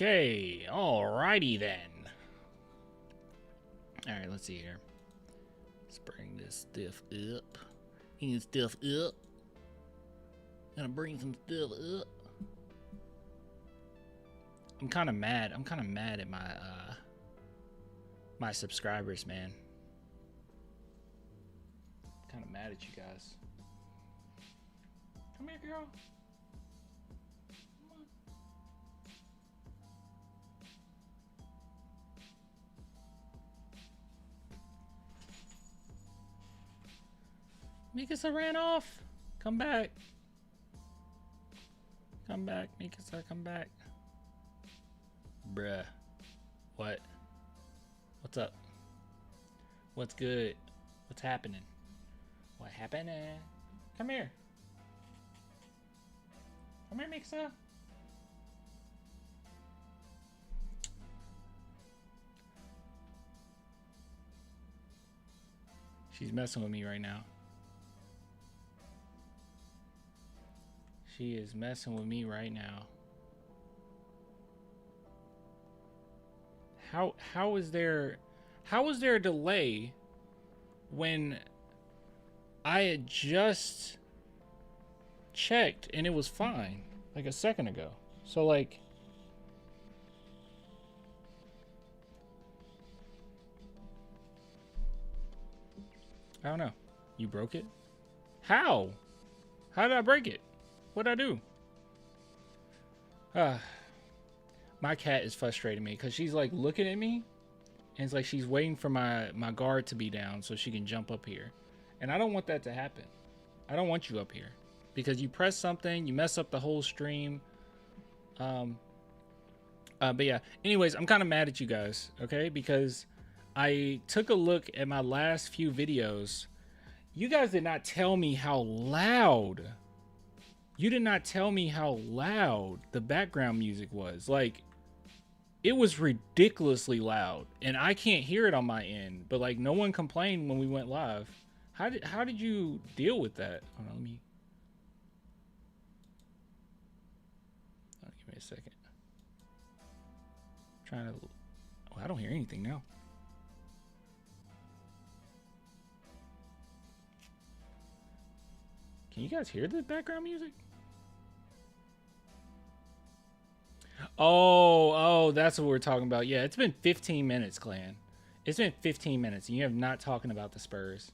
Okay, alrighty then. Alright, let's see here. Let's bring this stuff up. Bring stuff up. Gonna bring some stuff up. I'm kind of mad. I'm kind of mad at my my subscribers, man. Kind of mad at you guys. Come here, girl. Come on. Mikasa ran off. Come back. Come back, Mikasa, come back. Bruh. What? What's up? What's good? What's happening? What happening? Come here. Come here, Mikasa. She's messing with me right now. She is messing with me right now. How is there a delay when I had just checked and it was fine like a second ago? So like, I don't know. You broke it? How? How did I break it? What'd I do? My cat is frustrating me because she's like looking at me and it's like she's waiting for my guard to be down so she can jump up here. And I don't want that to happen. I don't want you up here because you press something, you mess up the whole stream. But yeah, anyways, I'm kind of mad at you guys, okay? Because I took a look at my last few videos. You guys did not tell me how loud. You did not tell me how loud the background music was. Like, it was ridiculously loud, and I can't hear it on my end. But like, no one complained when we went live. How did you deal with that? Hold on, let me. Oh, give me a second. I'm trying to. Oh, I don't hear anything now. Can you guys hear the background music? Oh, that's what we're talking about. Yeah, it's been 15 minutes, Clan. It's been 15 minutes, and you have not talking about the Spurs.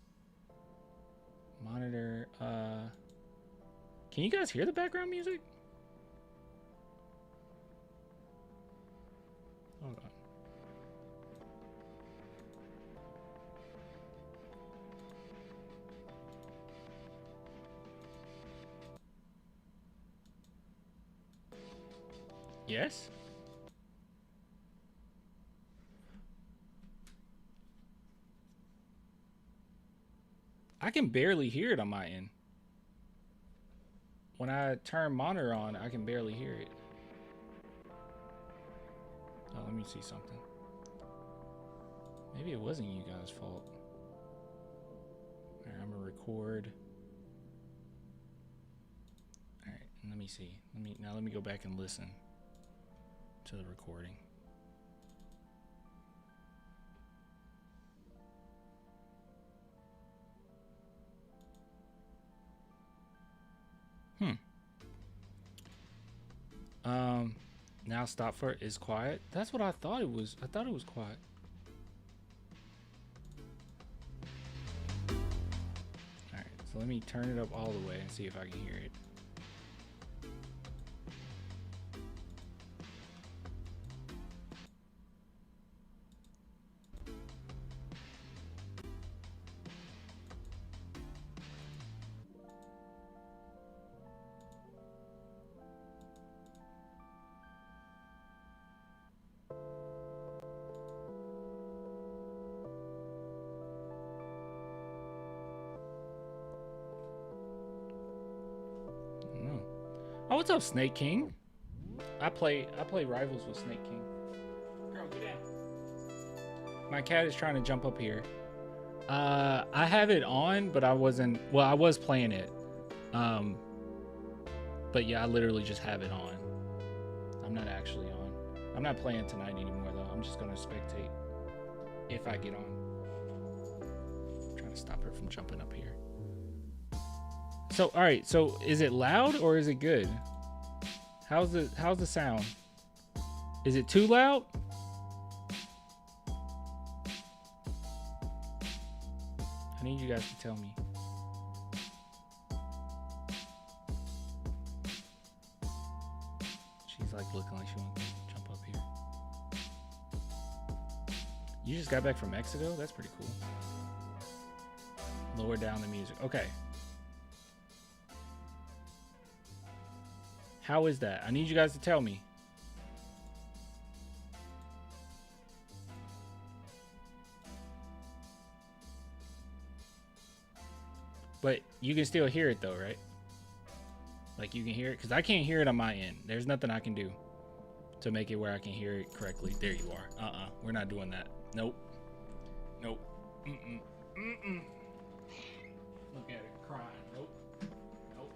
Monitor. Can you guys hear the background music? Hold on. Yes? I can barely hear it on my end. When I turn monitor on, I can barely hear it. Oh, let me see something. Maybe it wasn't you guys' fault. All right, I'm gonna record. All right, let me see. Let me go back and listen to the recording. Now stop for it is quiet. That's what I thought it was. I thought it was quiet. All right, so let me turn it up all the way and see if I can hear it. Oh, what's up, Snake King? I play rivals with Snake King. Girl, get down. My cat is trying to jump up here. I have it on, but I wasn't. Well, I was playing it. But yeah, I literally just have it on. I'm not actually on. I'm not playing tonight anymore though. I'm just gonna spectate if I get on. I'm trying to stop her from jumping up here. So all right, so is it loud or is it good? How's the sound? Is it too loud? I need you guys to tell me. She's like looking like she wants to jump up here. You just got back from Mexico? That's pretty cool. Lower down the music. Okay. How is that? I need you guys to tell me. But you can still hear it though, right? Like you can hear it? Because I can't hear it on my end. There's nothing I can do to make it where I can hear it correctly. There you are. We're not doing that. Nope. Nope. Look at it crying. Nope. Nope.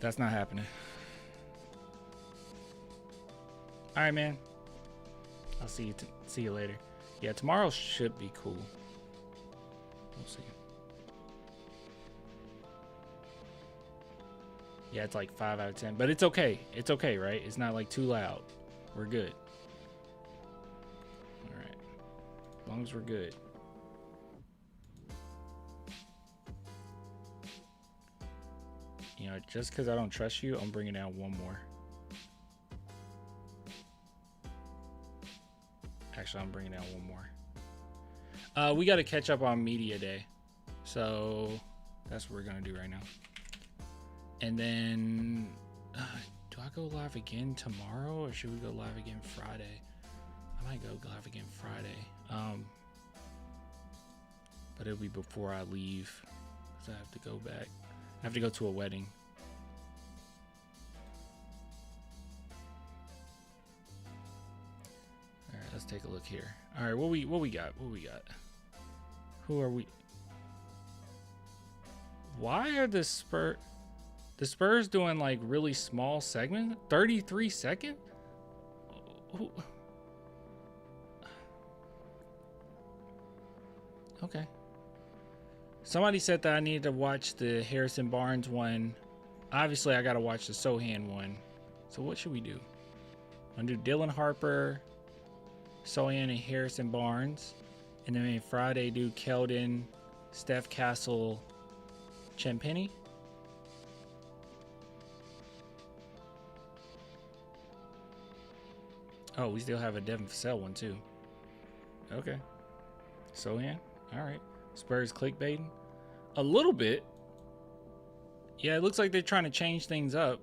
That's not happening. All right, man. I'll see you later. Yeah, tomorrow should be cool. We'll see. Yeah, it's like 5 out of 10, but it's okay. It's okay, right? It's not like too loud. We're good. All right. As long as we're good. You know, just because I don't trust you, I'm bringing down one more. Actually, I'm bringing down one more. We got to catch up on media day. So that's what we're going to do right now. And then, do I go live again tomorrow or should we go live again Friday? I might go live again Friday. But it'll be before I leave because I have to go back. I have to go to a wedding. All right, let's take a look here. All right, what we got? What we got? Who are we? Why are the Spurs doing like really small segments? 33 second? Who? Okay. Somebody said that I needed to watch the Harrison Barnes one. Obviously, I got to watch the Sohan one. So what should we do? I'm going to do Dylan Harper, Sohan, and Harrison Barnes. And then maybe Friday do Keldon, Steph Castle, Champagny. Oh, we still have a Devin Vassell one too. Okay. Sohan. All right. Spurs clickbaiting. A little bit. Yeah, it looks like they're trying to change things up.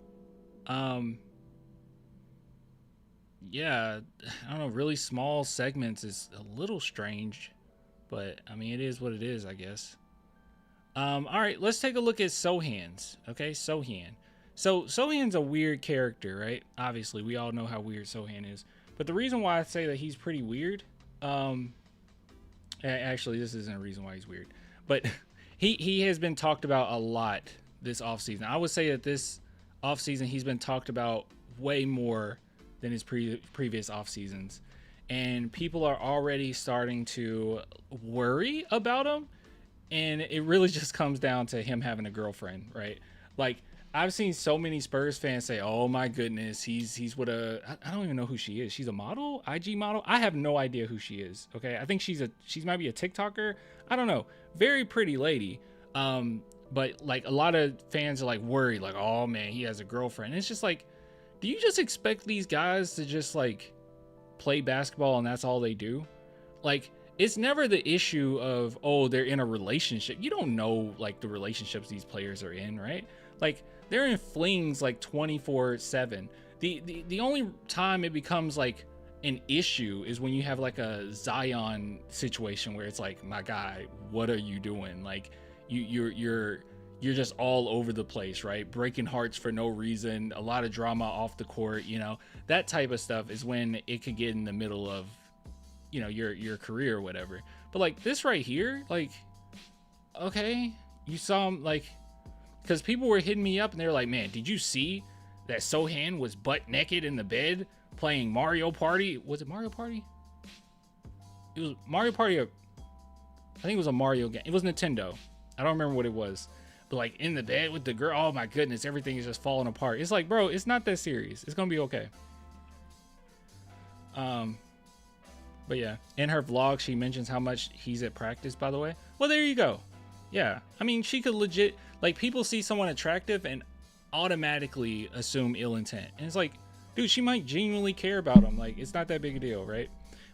Yeah, I don't know, really small segments is a little strange, but I mean, it is what it is, I guess. All right, let's take a look at Sohan's. Okay, Sohan. So Sohan's a weird character, right? Obviously, we all know how weird Sohan is. But the reason why I say that he's pretty weird, actually, this isn't a reason why he's weird, but he has been talked about a lot this offseason. I would say that this offseason he's been talked about way more than his previous off seasons, and people are already starting to worry about him. And it really just comes down to him having a girlfriend, right? Like, I've seen so many Spurs fans say, "Oh my goodness, he's with a," I don't even know who she is. She's a model, IG model. I have no idea who she is. Okay, I think she might be a TikToker. I don't know. Very pretty lady. But like a lot of fans are like worried, like, "Oh man, he has a girlfriend." And it's just like, do you just expect these guys to just like play basketball and that's all they do? Like, it's never the issue of, oh, they're in a relationship. You don't know like the relationships these players are in, right? Like, they're in flings like 24/7. The only time it becomes like an issue is when you have like a Zion situation where it's like, my guy, what are you doing? Like, you're just all over the place, right? Breaking hearts for no reason, a lot of drama off the court, you know. That type of stuff is when it could get in the middle of, you know, your career or whatever. But like this right here, like, okay, you saw him, like, because people were hitting me up and they were like, man, did you see that Sohan was butt naked in the bed playing Mario Party? Was it Mario Party? It was Mario Party. I think it was a Mario game. It was Nintendo. I don't remember what it was. But like in the bed with the girl, oh my goodness, everything is just falling apart. It's like, bro, it's not that serious. It's gonna be okay. But yeah, in her vlog, she mentions how much he's at practice, by the way. Well, there you go. Yeah, I mean, she could legit, like, people see someone attractive and automatically assume ill intent. And it's like, dude, she might genuinely care about him. Like, it's not that big a deal, right?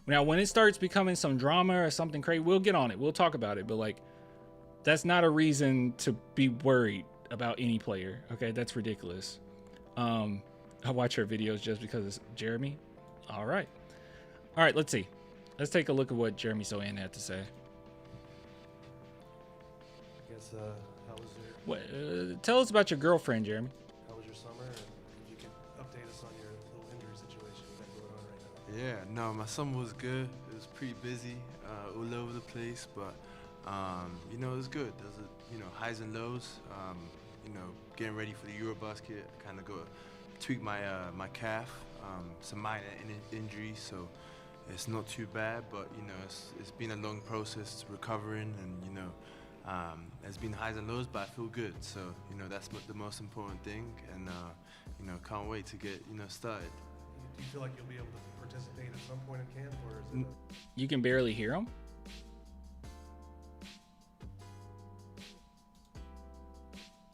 Now, when it starts becoming some drama or something crazy, we'll get on it. We'll talk about it. But, like, that's not a reason to be worried about any player. Okay, that's ridiculous. I watch her videos just because it's Jeremy. All right, let's see. Let's take a look at what Jeremy Sohan had to say. I guess, how was your... Tell us about your girlfriend, Jeremy. How was your summer? And if you could update us on your little injury situation you got going on right now. Yeah, no, my summer was good. It was pretty busy, all over the place, but you know, it was good. There was highs and lows. You know, getting ready for the Eurobasket, kind of tweak my my calf, some minor injuries, so it's not too bad. But you know, it's been a long process recovering, and you know, there's been highs and lows, but I feel good. So you know, that's the most important thing, and you know, can't wait to get started. Do you feel like you'll be able to participate at some point in camp, or is it? You can barely hear him.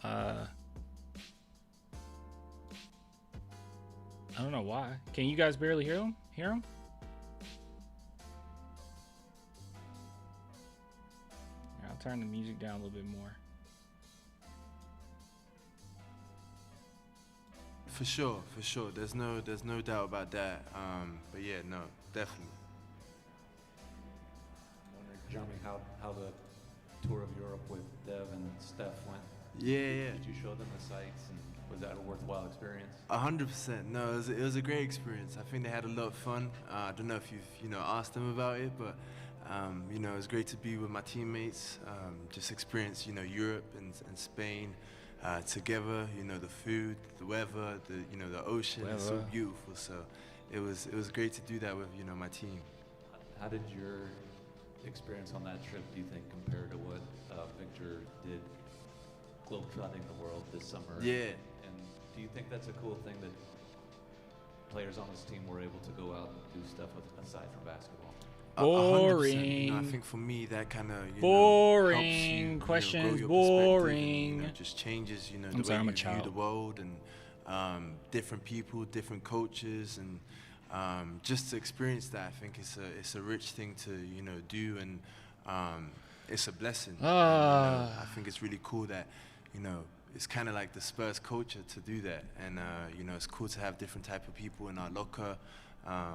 I don't know why. Can you guys barely hear him? Yeah, I'll turn the music down a little bit more. For sure. There's no doubt about that. But yeah, no, definitely. I'm wondering, Jeremy, how the tour of Europe with Dev and Steph went. Yeah. Did you show them the sights, and was that a worthwhile experience? 100%. No, it was a great experience. I think they had a lot of fun. I don't know if you've asked them about it, but you know, it was great to be with my teammates. Just experience Europe and Spain together. You know, the food, the weather, the ocean. It's so beautiful. So it was great to do that with my team. How did your experience on that trip, do you think, compare to what Victor did globetrotting the world this summer? Yeah. And do you think that's a cool thing that players on this team were able to go out and do stuff aside from basketball? Boring. I think for me that kind of boring helps you, questions. grow your Boring. and, just changes the I'm sorry, way I'm a you view child. the world, and different people, different coaches, and just to experience that. I think it's a rich thing to do, and it's a blessing. I think it's really cool that it's kind of like the Spurs culture to do that, and it's cool to have different type of people in our locker.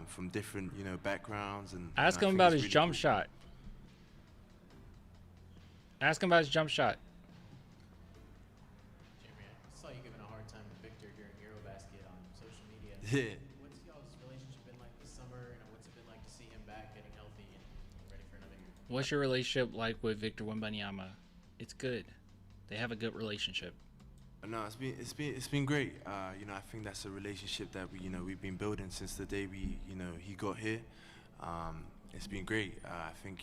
From different, backgrounds, and Ask him about his jump shot. Ask him about his jump shot. Jeremy, I saw you giving a hard time to Victor during Eurobasket on social media. Yeah. What's y'all's relationship been like this summer, and what's it been like to see him back, getting healthy and ready for another year? What's your relationship like with Victor Wembanyama? It's good. They have a good relationship. No, it's been great. I think that's a relationship that we've been building since the day he got here. It's been great. I think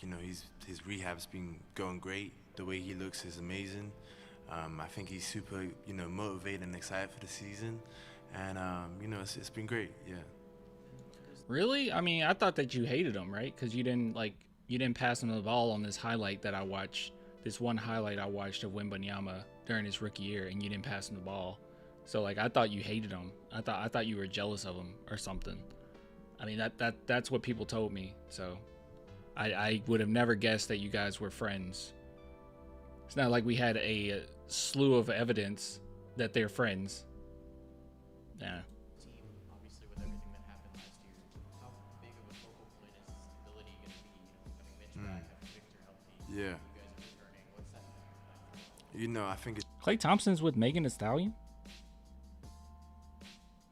his rehab's been going great. The way he looks is amazing. I think he's super motivated and excited for the season, and it's been great. Yeah. Really? I mean, I thought that you hated him, right? Because you didn't pass him the ball on this highlight that I watched. This one highlight I watched of Wembanyama during his rookie year, and you didn't pass him the ball. So like, I thought you hated him. I thought you were jealous of him or something. I mean, that's what people told me. So I would have never guessed that you guys were friends. It's not like we had a slew of evidence that they're friends. Yeah. Team, obviously, with everything that happened last year, how big of a focal point is this ability going to be? Having Mitch back, having Victor healthy. Yeah. You guys are returning. What's that like? I think it's Klay Thompson's with Megan Thee Stallion.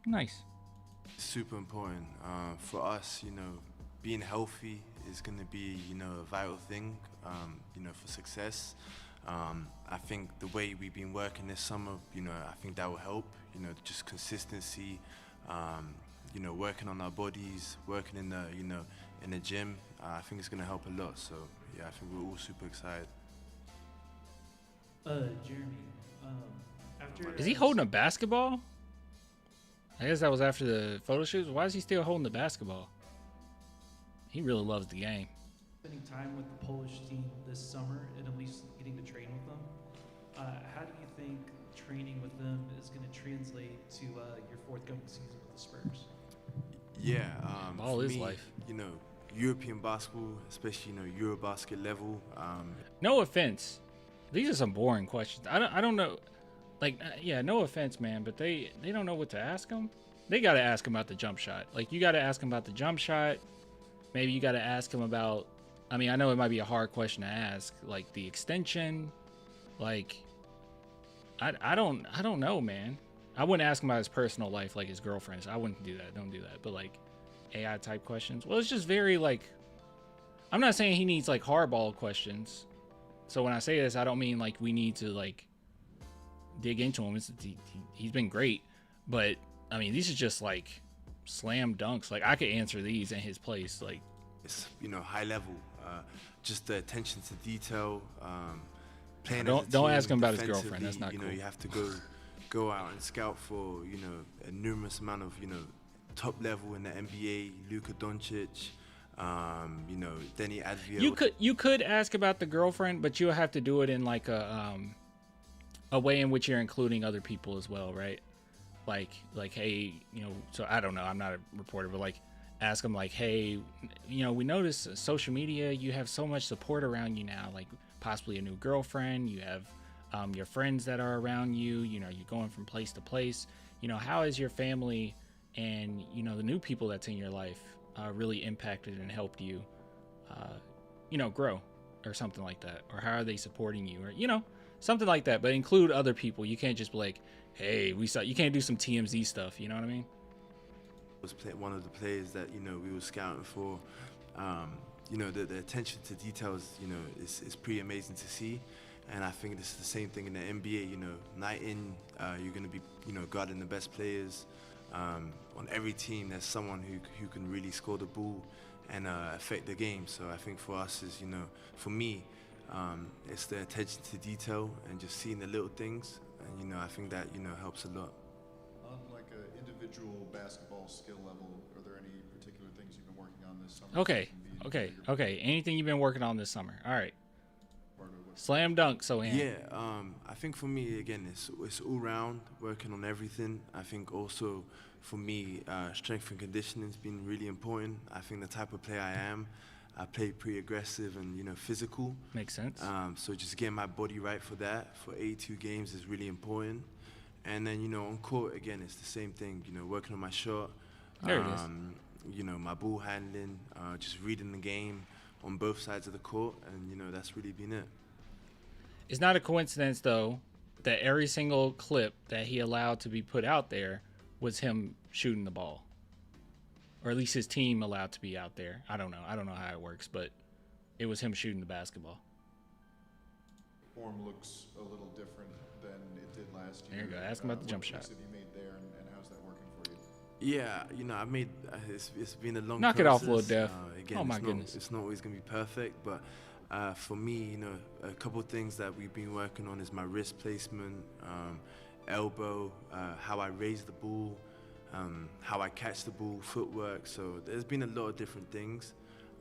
Nice. super important for us. being healthy is going to be, a vital thing, for success. I think the way we've been working this summer, I think that will help, just consistency, working on our bodies, working in the, in the gym. I think it's going to help a lot. So, yeah, I think we're all super excited. Jeremy, after... Is he holding a basketball? I guess that was after the photo shoots. Why is he still holding the basketball? He really loves the game. Spending time with the Polish team this summer and at least getting to train with them, how do you think training with them is going to translate to your forthcoming season with the Spurs? Yeah, ball for is me, life. European basketball, especially, Eurobasket level. No offense. These are some boring questions. I don't know. Like, yeah, no offense, man, but they don't know what to ask him. They got to ask him about the jump shot. Like, you got to ask him about the jump shot. Maybe you got to ask him about, I mean, I know it might be a hard question to ask, like the extension. Like, I don't know, man. I wouldn't ask him about his personal life, like his girlfriends. I wouldn't do that. Don't do that. But like AI type questions. Well, it's just very like, I'm not saying he needs like hardball questions. So when I say this, I don't mean like we need to like dig into him. He's been great, but I mean, these are just like slam dunks. Like I could answer these in his place. Like it's high level, just the attention to detail. Playing don't ask him about his girlfriend. That's not cool. You have to go out and scout for a numerous amount of top level in the NBA. Luka Doncic. Denny Advio. You could ask about the girlfriend, but you'll have to do it in like a way in which you're including other people as well, right? Like hey, so I don't know, I'm not a reporter, but like ask them like, hey, we noticed social media, you have so much support around you now, like possibly a new girlfriend, you have your friends that are around you, you're going from place to place, how is your family and the new people that's in your life really impacted and helped you, grow or something like that? Or how are they supporting you? Or, something like that, but include other people. You can't just be like, hey, you can't do some TMZ stuff. You know what I mean? Was one of the players that, we were scouting for. The attention to details, is pretty amazing to see. And I think this is the same thing in the NBA, night in, you're going to be, guarding the best players. On every team, there's someone who can really score the ball and affect the game. So I think for us is, for me, it's the attention to detail and just seeing the little things. And, I think that, helps a lot. On like an individual basketball skill level, are there any particular things you've been working on this summer? Okay. Anything you've been working on this summer? All right. Slam dunk, so yeah, I think for me, again, it's all round, working on everything. I think also for me, strength and conditioning has been really important. I think the type of player I am, I play pretty aggressive and, physical. Makes sense. So just getting my body right for that, for 82 games is really important. And then, on court, again, it's the same thing, working on my shot. There it is. My ball handling, just reading the game on both sides of the court. And, that's really been it. It's not a coincidence, though, that every single clip that he allowed to be put out there was him shooting the ball. Or at least his team allowed to be out there. I don't know how it works, but it was him shooting the basketball. Form looks a little different than it did last year. There you go. Ask him about the jump shot. What have you made there, and how's that working for you? Yeah, I made, it's been a long Knock process. it off, Lil Def. Again, Oh, my goodness. It's not always going to be perfect, but for me, a couple of things that we've been working on is my wrist placement, elbow, how I raise the ball, how I catch the ball, footwork. So there's been a lot of different things,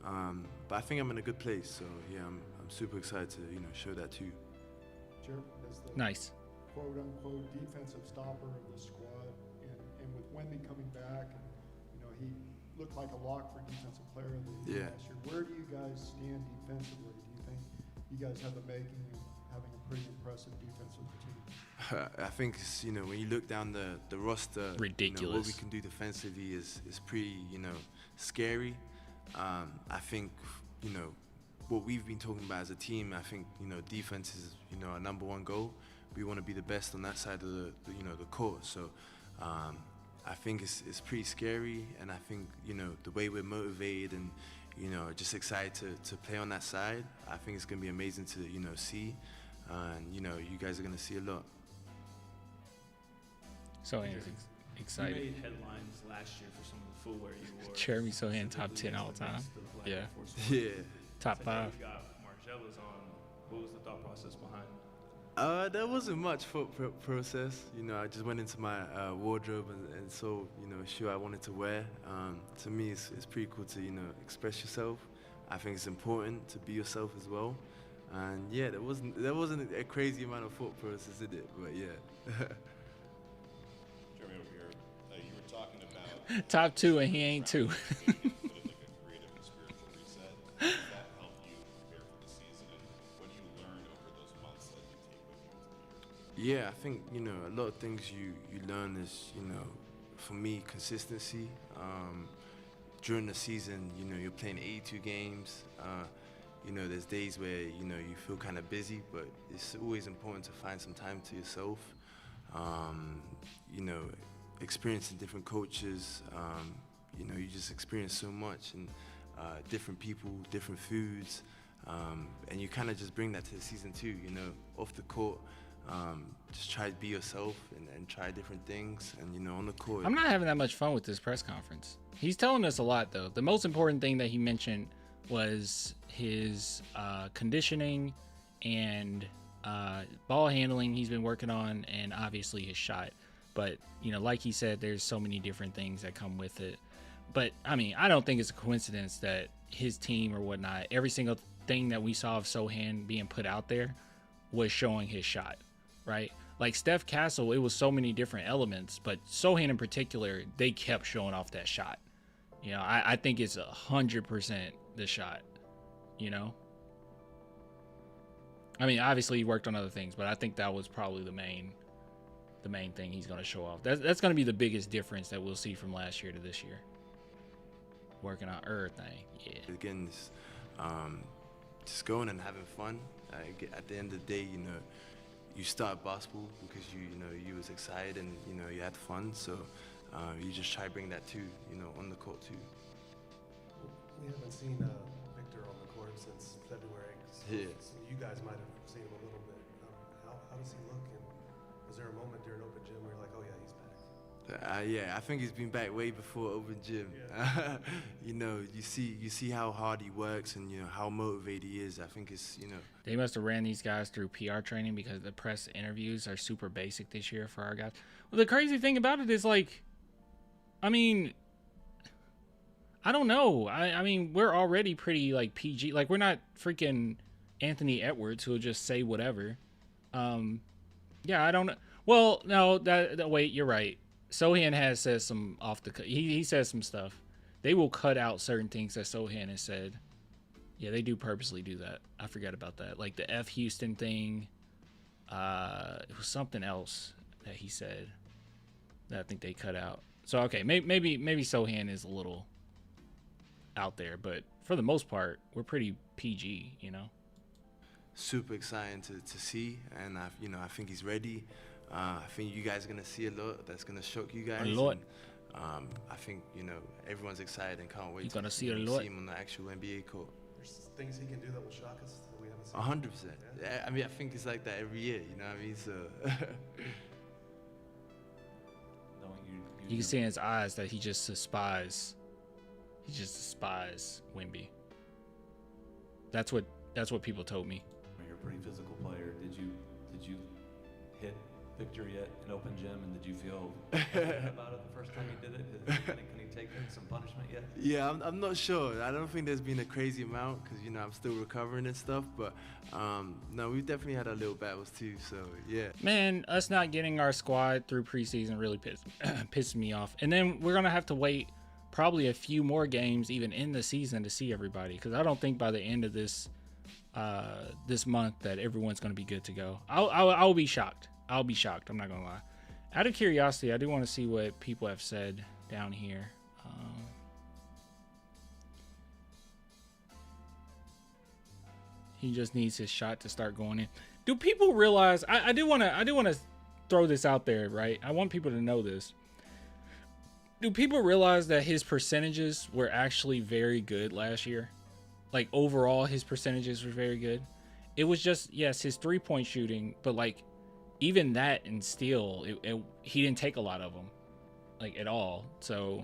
but I think I'm in a good place. So yeah, I'm super excited to show that too. Jeremy, as the Nice. quote-unquote defensive stopper of the squad, and with Wemby coming back, and he looked like a lock for defensive player of the year last year. Where do you guys stand defensively? Do you think you guys have the making of having a pretty impressive defensive team? I think when you look down the roster, Ridiculous. What we can do defensively is pretty scary. I think what we've been talking about as a team. I think defense is our number one goal. We want to be the best on that side of the court. So I I think it's pretty scary, and I think, you know, the way we're motivated and, you know, just excited to play on that side, I think it's going to be amazing to, you know, see. And, you know, you guys are going to see a lot. Sohan is You excited. made headlines last year for some of the footwear you wore. Jeremy Sohan top specifically 10 all against time. the Black Yeah. Air Force One. Yeah. Top Today 5. You got Margellas on. What was the thought process behind? There wasn't much thought process. You know, I just went into my wardrobe and saw, you know, a shoe I wanted to wear. To me, it's pretty cool to, you know, express yourself. I think it's important to be yourself as well. And yeah, there wasn't a crazy amount of thought process in it, but yeah. Jeremy, over here, you were talking about Top 2 and he ain't 2. put in like a creative and spiritual reset. How does that help you prepare for the season, and what do you learn over those months that you take with you into the year? Yeah, I think, you know, a lot of things you learn is, you know, for me, consistency. During the season, you know, you're playing 82 games. You know, there's days where, you know, you feel kind of busy, but it's always important to find some time to yourself. You know, experiencing different coaches, you know, you just experience so much, and different people, different foods, and you kind of just bring that to the season too, you know, off the court. Just try to be yourself and try different things, and, you know, on the court. I'm not having that much fun with this press conference. He's telling us a lot, though. The most important thing that he mentioned was his conditioning and ball handling he's been working on, and obviously his shot. But, you know, like he said, there's so many different things that come with it. But, I mean, I don't think it's a coincidence that his team or whatnot, every single thing that we saw of Sohan being put out there was showing his shot, right? Like Steph Castle, it was so many different elements, but Sohan in particular, they kept showing off that shot. You know, I think it's 100% the shot, you know? I mean, obviously he worked on other things, but I think that was probably the main thing he's going to show off. That's going to be the biggest difference that we'll see from last year to this year. Working on everything, yeah. Again, just going and having fun. At the end of the day, you know, you start basketball because you was excited and, you know, you had fun. So you just try to bring that too, you know, on the court too. We haven't seen Victor on the court since February. Yeah. So you guys might have seen him a little bit. How does he look? And was there a moment during open gym where you're like, oh yeah, he's back? Yeah, I think he's been back way before open gym. Yeah. You know, you see how hard he works and, you know, how motivated he is. I think it's, you know. They must have ran these guys through PR training because the press interviews are super basic this year for our guys. Well, the crazy thing about it is, like, I mean, I don't know. I mean, we're already pretty, like, PG. Like, we're not freaking Anthony Edwards who'll just say whatever. Yeah, I don't know. Well, no, wait, you're right. Sohan has said some off the cut. He says some stuff. They will cut out certain things that Sohan has said. Yeah, they do purposely do that. I forgot about that. Like the F Houston thing. It was something else that he said that I think they cut out. So okay, maybe Sohan is a little out there, but for the most part, we're pretty PG, you know. Super exciting to see, and I think he's ready. I think you guys are gonna see a lot that's gonna shock you guys. A lot. And, I think, you know, everyone's excited and can't wait. You're gonna to see a lot. See him on the actual NBA court. There's things he can do that will shock us that we haven't seen. 100%. Yeah, I mean, I think it's like that every year. You know what I mean? So. Knowing You can see in his eyes that he just despises Wemby. That's what people told me. You're a pretty physical player. Did you hit Victor yet in open gym, and did you feel about it the first time you did it? Can he take some punishment yet? Yeah, I'm not sure. I don't think there's been a crazy amount because, you know, I'm still recovering and stuff. But no, we definitely had our little battles too. So yeah. Man, us not getting our squad through preseason really pisses me off. And then we're gonna have to wait probably a few more games even in the season to see everybody, because I don't think by the end of this month that everyone's gonna be good to go. I'll be shocked. I'll be shocked. I'm not gonna lie. Out of curiosity, I do want to see what people have said down here. He just needs his shot to start going in. Do people realize? I do want to throw this out there, right? I want people to know this. Do people realize that his percentages were actually very good last year? Like overall, his percentages were very good. It was just, yes, his 3-point shooting, but like even that and still, he didn't take a lot of them, like at all. So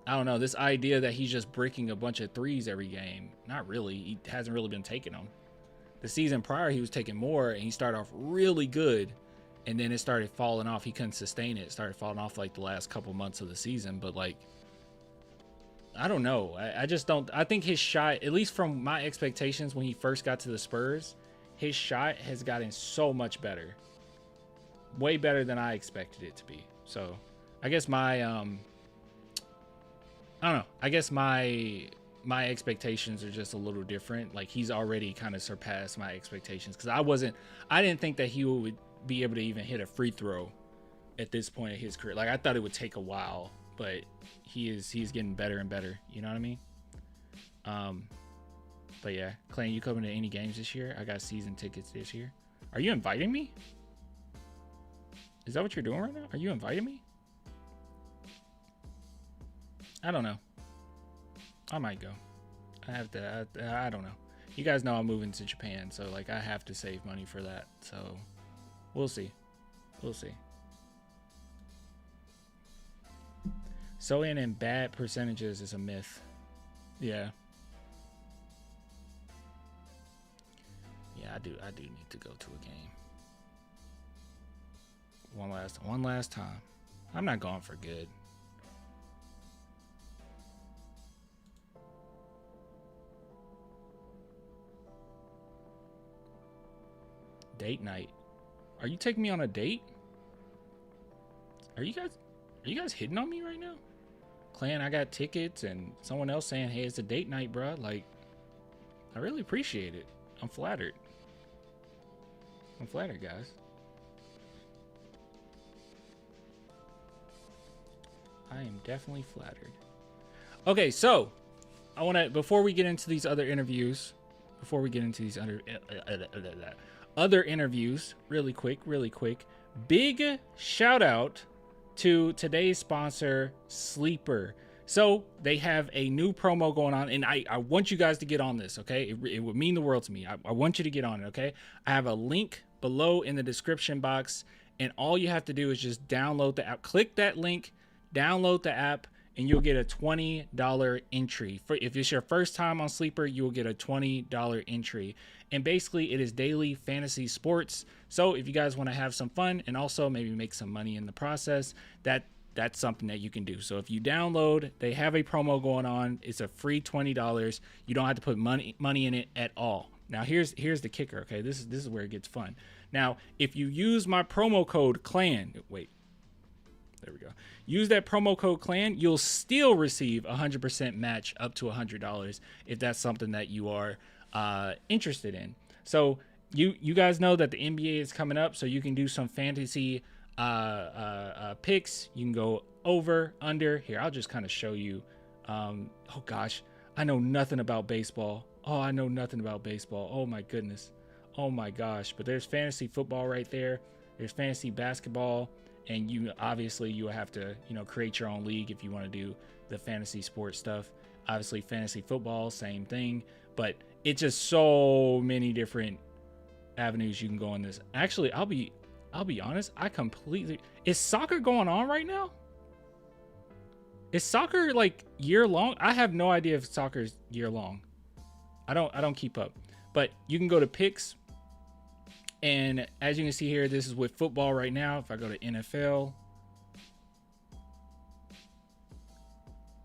I don't know, this idea that he's just breaking a bunch of threes every game, not really. He hasn't really been taking them. The season prior, he was taking more, and he started off really good, and then it started falling off. He couldn't sustain it. It started falling off like the last couple months of the season. But like, I don't know. I just don't. I think his shot, at least from my expectations when he first got to the Spurs, his shot has gotten so much better, way better than I expected it to be. So I guess my I don't know. I guess my expectations are just a little different. Like, he's already kind of surpassed my expectations, because I didn't think that he would be able to even hit a free throw at this point in his career. Like, I thought it would take a while, but he's getting better and better. You know what I mean? But yeah, Clan, you coming to any games this year? I got season tickets this year. Are you inviting me? Is that what you're doing right now? Are you inviting me? I don't know. I might go. I have to. I don't know. You guys know I'm moving to Japan, so like I have to save money for that. So we'll see. We'll see. So in bad percentages is a myth. Yeah. Yeah, I do need to go to a game. One last time. I'm not going for good. Date night. Are you taking me on a date? Are you guys hitting on me right now? Clan, I got tickets, and someone else saying, hey, it's a date night, bro. Like, I really appreciate it. I'm flattered. I'm flattered, guys. I am definitely flattered. Okay, so I want to, before we get into these other interviews, other interviews, really quick, big shout out to today's sponsor, Sleeper. So they have a new promo going on, and I want you guys to get on this, okay? It would mean the world to me. I want you to get on it, okay? I have a link below in the description box, and all you have to do is just download the app. Click that link, download the app, and you'll get a $20 entry. If it's your first time on Sleeper, you will get a $20 entry. And basically, it is daily fantasy sports. So if you guys want to have some fun and also maybe make some money in the process, that's something that you can do. So if you download, they have a promo going on. It's a free $20. You don't have to put money in it at all. Now here's the kicker. Okay, this is where it gets fun. Now if you use my promo code CLAN, there we go. Use that promo code CLAN. You'll still receive 100% match up to $100 if that's something that you are interested in. So you guys know that the NBA is coming up, so you can do some fantasy picks. You can go over, under. Here, I'll just kind of show you. Oh gosh, I know nothing about baseball. I know nothing about baseball. Oh my goodness. Oh my gosh. But there's fantasy football right there. There's fantasy basketball. And you will have to, create your own league if you want to do the fantasy sports stuff. Obviously, fantasy football, same thing. But it's just so many different avenues you can go in this. Actually, I'll be honest. Is soccer going on right now? Is soccer like year long? I have no idea if soccer is year long. I don't keep up. But you can go to picks. And as you can see here, this is with football right now. If I go to NFL,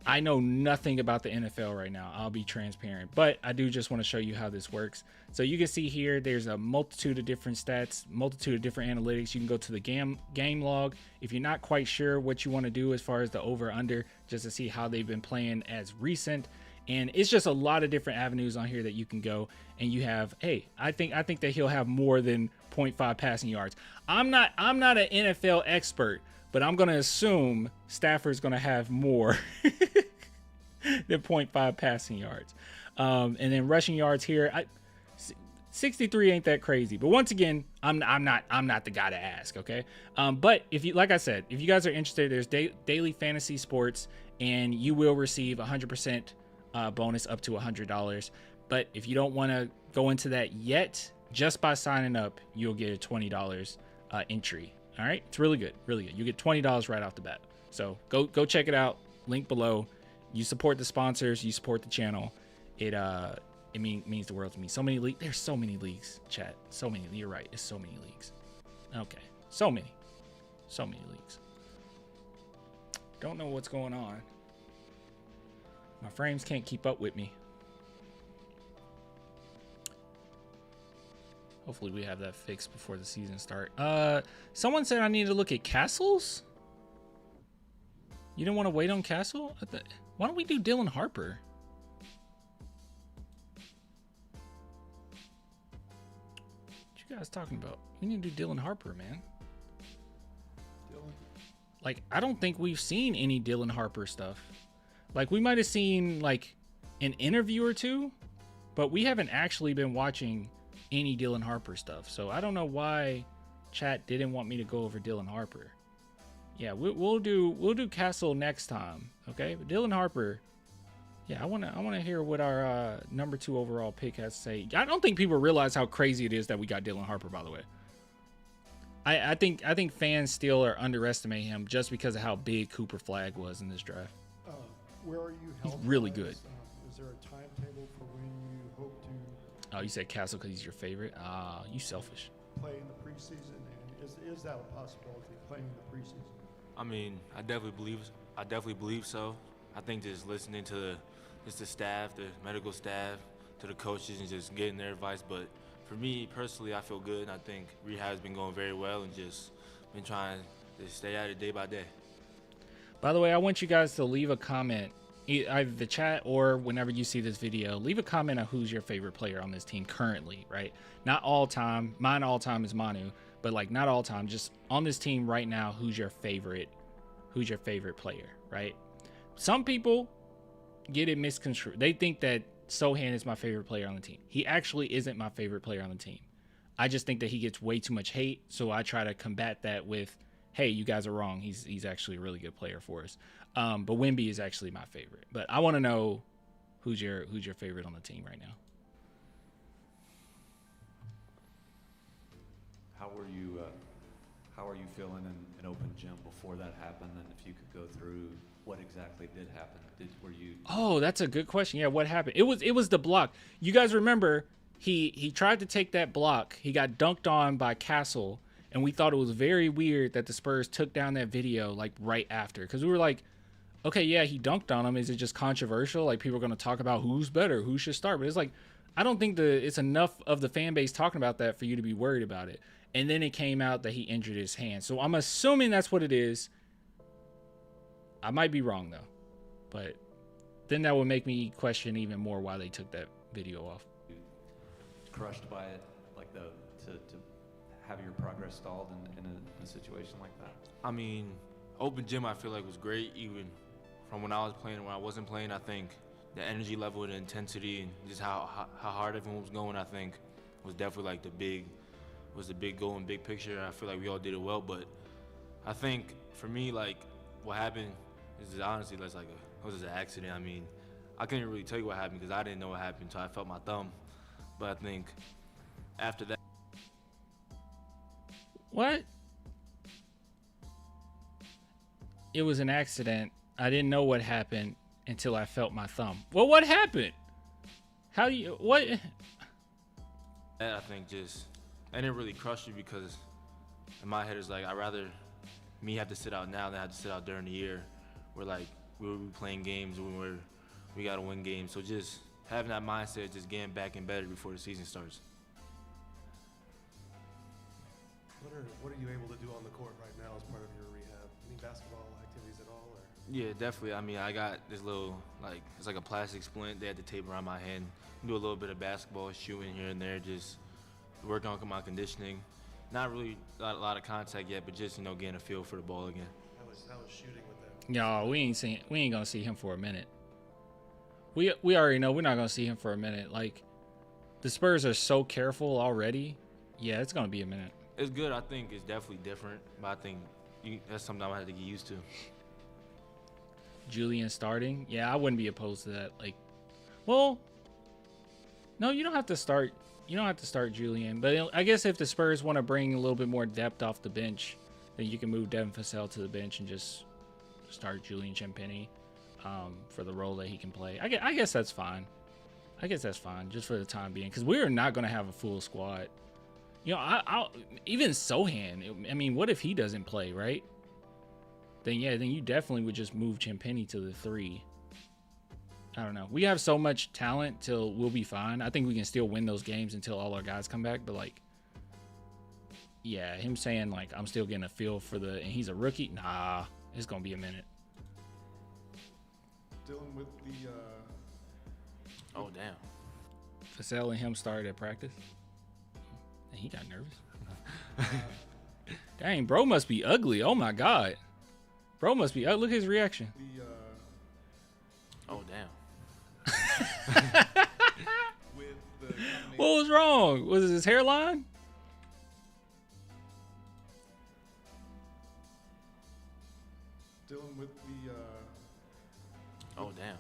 I know nothing about the NFL right now. I'll be transparent, but I do just want to show you how this works. So you can see here, there's a multitude of different stats, multitude of different analytics. You can go to the game log. If you're not quite sure what you want to do as far as the over under, just to see how they've been playing as recent. And it's just a lot of different avenues on here that you can go, and you have, hey, I think that he'll have more than 0.5 passing yards. I'm not an NFL expert, but I'm going to assume Stafford's going to have more than 0.5 passing yards. And then rushing yards here, 63 ain't that crazy. But once again, I'm not the guy to ask, okay? But if you, like I said, if you guys are interested, there's daily fantasy sports, and you will receive 100% bonus up to $100. But if you don't want to go into that yet, just by signing up, you'll get a $20 entry. All right, it's really good, really good. You get $20 right off the bat. So go check it out. Link below. You support the sponsors, you support the channel. It means the world to me. So many leagues. There's so many leagues, chat. So many. You're right. It's so many leagues. Okay, so many leagues. Don't know what's going on. My frames can't keep up with me. Hopefully we have that fixed before the season start. Someone said I need to look at castles. You didn't want to wait on Castle? Why don't we do Dylan Harper? What you guys talking about? We need to do Dylan Harper, man. Dylan. Like, I don't think we've seen any Dylan Harper stuff. Like, we might have seen, like, an interview or two, but we haven't actually been watching any Dylan Harper stuff. So I don't know why chat didn't want me to go over Dylan Harper. Yeah, we'll do Castle next time, okay? But Dylan Harper, yeah, I wanna hear what our number 2 overall pick has to say. I don't think people realize how crazy it is that we got Dylan Harper, by the way. I think fans still are underestimating him just because of how big Cooper Flag was in this draft. Where are you? He's really good. Is there a timetable for when you hope to? Oh, you said Castle because he's your favorite? You selfish. Play in the preseason, and is that a possibility? Playing in the preseason. I mean, I definitely believe so. I think just listening to the staff, the medical staff, to the coaches, and just getting their advice. But for me personally, I feel good. And I think rehab's been going very well, and just been trying to stay at it day by day. By the way, I want you guys to leave a comment, either the chat or whenever you see this video, leave a comment on who's your favorite player on this team currently, right? Not all time. Mine all time is Manu, but like not all time. Just on this team right now, who's your favorite player, right? Some people get it misconstrued. They think that Sohan is my favorite player on the team. He actually isn't my favorite player on the team. I just think that he gets way too much hate, so I try to combat that with, hey, you guys are wrong. He's actually a really good player for us. But Wemby is actually my favorite. But I want to know who's your favorite on the team right now. How are you feeling in open gym before that happened? And if you could go through what exactly did happen, were you? Oh, that's a good question. Yeah, what happened? It was the block. You guys remember he tried to take that block. He got dunked on by Castle. And we thought it was very weird that the Spurs took down that video like right after, because we were like, okay, yeah, he dunked on him. Is it just controversial? Like people are going to talk about who's better, who should start. But it's like, I don't think it's enough of the fan base talking about that for you to be worried about it. And then it came out that he injured his hand. So I'm assuming that's what it is. I might be wrong though, but then that would make me question even more why they took that video off. Crushed by it, like to have your progress stalled in a situation like that? I mean, open gym I feel like was great, even from when I was playing and when I wasn't playing. I think the energy level and the intensity and just how hard everyone was going, I think was definitely like the big goal and big picture. I feel like we all did it well, but I think for me, like what happened is honestly it was just an accident. I mean, I couldn't really tell you what happened because I didn't know what happened until I felt my thumb. But I think after that. What? It was an accident. I didn't know what happened until I felt my thumb. Well, what happened? How do you, what? I think just, I didn't really crush you because in my head it's like, I'd rather me have to sit out now than have to sit out during the year. We're like, we'll be playing games when we got to win games. So just having that mindset, just getting back and better before the season starts. What are you able to do on the court right now as part of your rehab? Any basketball activities at all? Or? Yeah, definitely. I mean, I got this little, it's like a plastic splint. They had the tape around my hand. Do a little bit of basketball, shooting here and there, just work on my conditioning. Not really a lot of contact yet, but just, getting a feel for the ball again. How was shooting with that? No, we ain't gonna see him for a minute. We already know we're not gonna see him for a minute. Like, the Spurs are so careful already. Yeah, it's gonna be a minute. It's good. I think it's definitely different, but I think that's something I'm gonna have to get used to. Julian starting. Yeah, I wouldn't be opposed to that. Like, well, no, you don't have to start. You don't have to start Julian, but I guess if the Spurs want to bring a little bit more depth off the bench, then you can move Devin Vassell to the bench and just start Julian Champagny for the role that he can play. I guess that's fine. I guess that's fine just for the time being, because we are not going to have a full squad. You know, I'll even Sohan. I mean, what if he doesn't play, right? Then yeah, then you definitely would just move Champagny to the 3. I don't know. We have so much talent till we'll be fine. I think we can still win those games until all our guys come back. But like, yeah, him saying like I'm still getting a feel for and he's a rookie. Nah, it's gonna be a minute. Dylan, with the Oh damn. Vassell and him started at practice. And he got nervous. Dang, bro must be ugly. Oh my god. Bro must be. Look at his reaction. Oh damn. with the What was wrong? Was it his hairline? Dylan, with the Oh damn.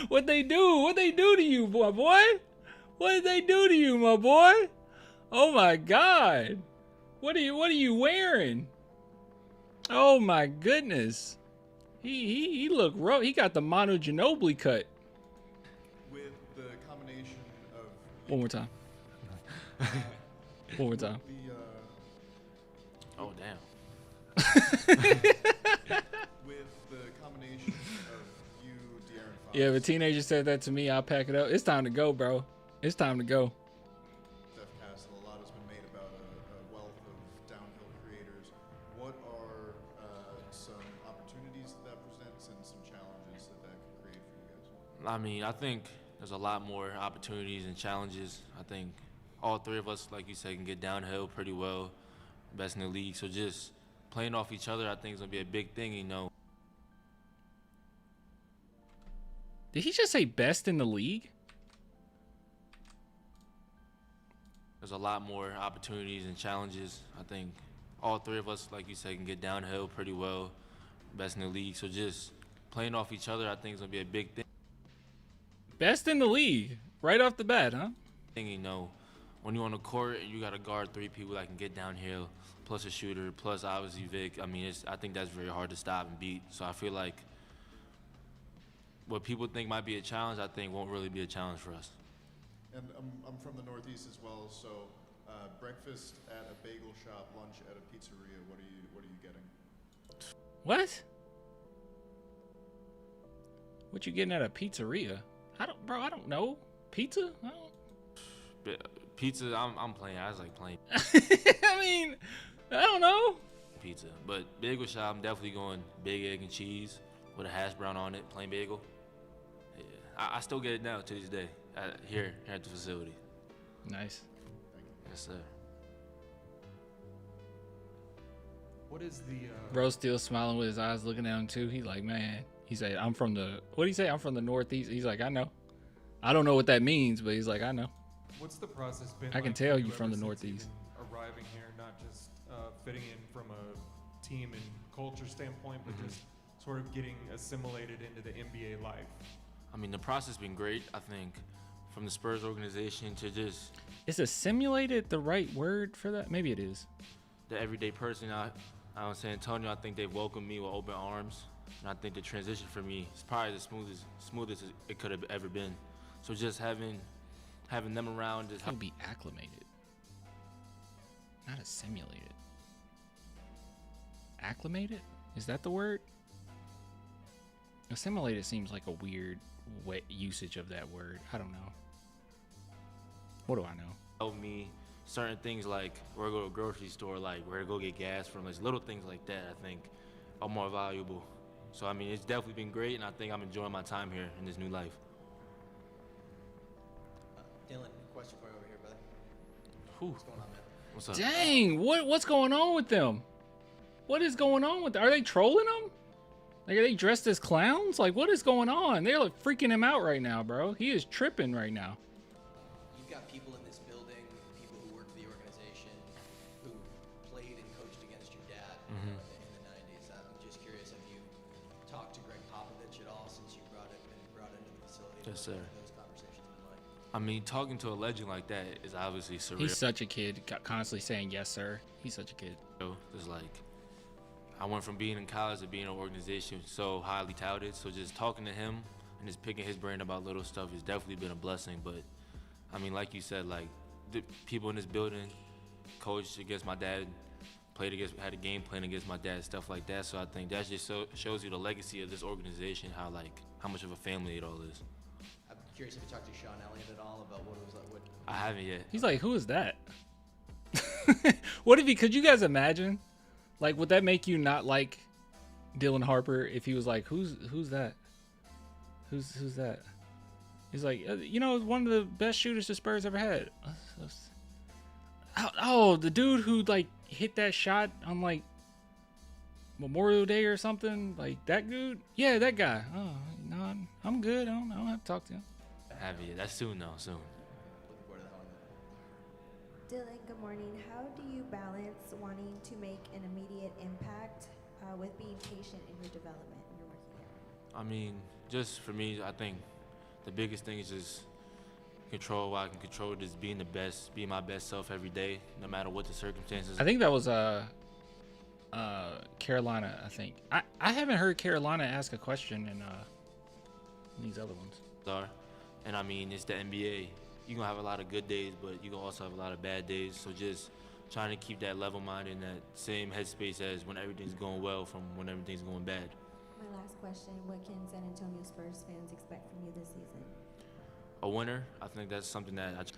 What they do? What they do to you, boy? What did they do to you, my boy? Oh my god. What are you wearing? Oh my goodness. He look rough. He got the Manu Ginobili cut. with the combination of One more time. One more time. Oh damn. with the combination of you, De'Aaron Fox. Yeah, if a teenager said that to me, I'll pack it up. It's time to go, bro. It's time to go. Steph Castle, a lot has been made about a wealth of downhill creators. What are some opportunities that presents and some challenges that could create for you guys? I mean, I think there's a lot more opportunities and challenges. I think all 3 of us, like you said, can get downhill pretty well, best in the league. So just playing off each other, I think is gonna be a big thing, you know. Did he just say best in the league? There's a lot more opportunities and challenges. I think all 3 of us, like you said, can get downhill pretty well, best in the league. So just playing off each other, I think is gonna be a big thing. Best in the league, right off the bat, huh? You know, when you're on the court and you got to guard 3 people that can get downhill, plus a shooter, plus obviously Vic. I mean, I think that's very hard to stop and beat. So I feel like what people think might be a challenge, I think won't really be a challenge for us. And I'm from the Northeast as well, so breakfast at a bagel shop, lunch at a pizzeria. What are you getting? What? What you getting at a pizzeria? I don't know. Pizza? I don't... Pizza, I'm playing. I was like playing I mean, I don't know. pizza. But bagel shop, I'm definitely going big egg and cheese with a hash brown on it, plain bagel. Yeah, I still get it now to this day here at the facility. Nice. Yes, sir. What is the Bro's still smiling with his eyes looking at him too. He's like, man. He said, I'm from the, what'd he say? I'm from the Northeast. He's like, I know. I don't know what that means, but he's like, I know. what's the process been? I can like tell for you from ever the since Northeast. even arriving here, not just fitting in from a team and culture standpoint, but just sort of getting assimilated into the NBA life. I mean, the process has been great. I think from the Spurs organization to just Is assimilated the right word for that? Maybe it is. the everyday person out in San Antonio, I think they've welcomed me with open arms. And I think the transition for me is probably the smoothest it could have ever been. So just having them around just How to be acclimated, not assimilated. Acclimated? Is that the word? Assimilated seems like a weird usage of that word. I don't know. What do I know? help me certain things like where to go to a grocery store, like where to go get gas from, like little things like that I think are more valuable. So I mean, it's definitely been great, and I think I'm enjoying my time here in this new life. Dylan, question for you over here, brother. What's going on, man? What's up? Dang, what's going on with them? What is going on with them? Are they trolling them? Like, are they dressed as clowns? Like, what is going on? They're like freaking him out right now, bro. He is tripping right now. You've got people in this building, people who work for the organization, who played and coached against your dad in the 90s. I'm just curious, have you talked to Greg Popovich at all since you been brought into the facility? Yes, sir. What have those conversations been like? I mean, talking to a legend like that is obviously surreal. He's such a kid, constantly saying yes, sir. He's such a kid. It's like, I went from being in college to being in an organization so highly touted. So just talking to him and just picking his brain about little stuff has definitely been a blessing. But I mean, like you said, like the people in this building coached against my dad, had a game plan against my dad, stuff like that. So I think that just shows you the legacy of this organization, how much of a family it all is. I'm curious if you talked to Sean Elliott at all about what it was like. I haven't yet. He's like, who is that? What if could you guys imagine? Like, would that make you not like Dylan Harper if he was like, who's that? Who's that? He's like, one of the best shooters the Spurs ever had. Oh, the dude who like hit that shot on like Memorial Day or something, like that dude. Yeah, that guy. Oh no, I'm good. I don't have to talk to him. Haven't yet. That's soon though. Soon. Dylan, good morning. How do you balance wanting to make an immediate impact with being patient in your development and your working there? I mean, just for me, I think the biggest thing is just control what I can control, just being my best self every day, no matter what the circumstances. I think that was Carolina. I think I haven't heard Carolina ask a question in these other ones. And I mean, it's the NBA. You're going to have a lot of good days, but you're going to also have a lot of bad days. So just trying to keep that level mind in that same headspace as when everything's going well from when everything's going bad. My last question, what can San Antonio Spurs fans expect from you this season? A winner. I think that's something that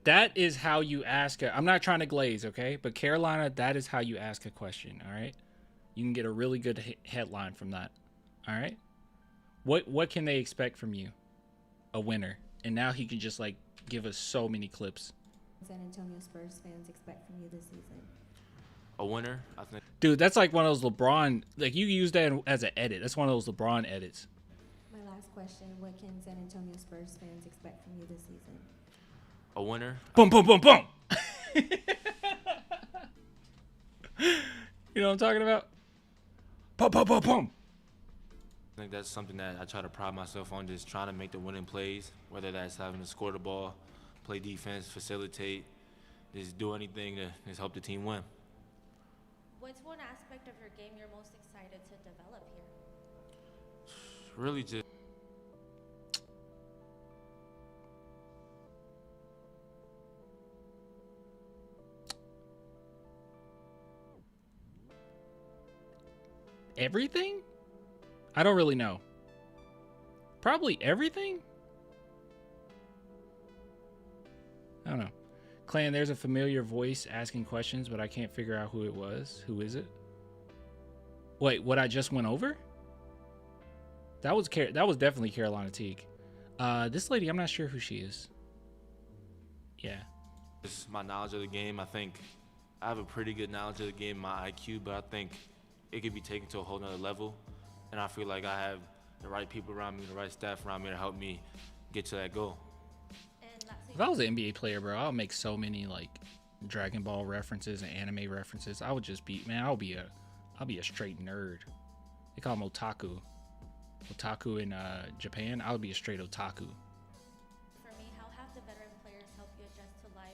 that is how you ask it. I'm not trying to glaze, okay? But Carolina, that is how you ask a question, all right? You can get a really good headline from that, all right? What can they expect from you? A winner. And now he can just like give us so many clips. San Antonio Spurs fans expect from you this season? A winner, I think. Dude, that's like one of those LeBron, like you use that as an edit. That's one of those LeBron edits. My last question, what can San Antonio Spurs fans expect from you this season? A winner. Boom, boom, boom, boom. You know what I'm talking about? Boom, boom, boom, boom. I think that's something that I try to pride myself on, just trying to make the winning plays, whether that's having to score the ball, play defense, facilitate, just do anything to just help the team win. What's one aspect of your game you're most excited to develop here? Really just everything? I don't really know. Probably everything? I don't know. Clan, there's a familiar voice asking questions, but I can't figure out who it was. Who is it? Wait, what I just went over? That was definitely Carolina Teague. This lady, I'm not sure who she is. Yeah. Just my knowledge of the game. I think I have a pretty good knowledge of the game, my IQ, but I think it could be taken to a whole nother level. And I feel like I have the right people around me, the right staff around me to help me get to that goal. If I was an NBA player, bro, I'll make so many like Dragon Ball references and anime references. I would just be, man, I'll be a straight nerd. They call them otaku. Otaku in Japan, I would be a straight otaku. For me, how have the veteran players helped you adjust to life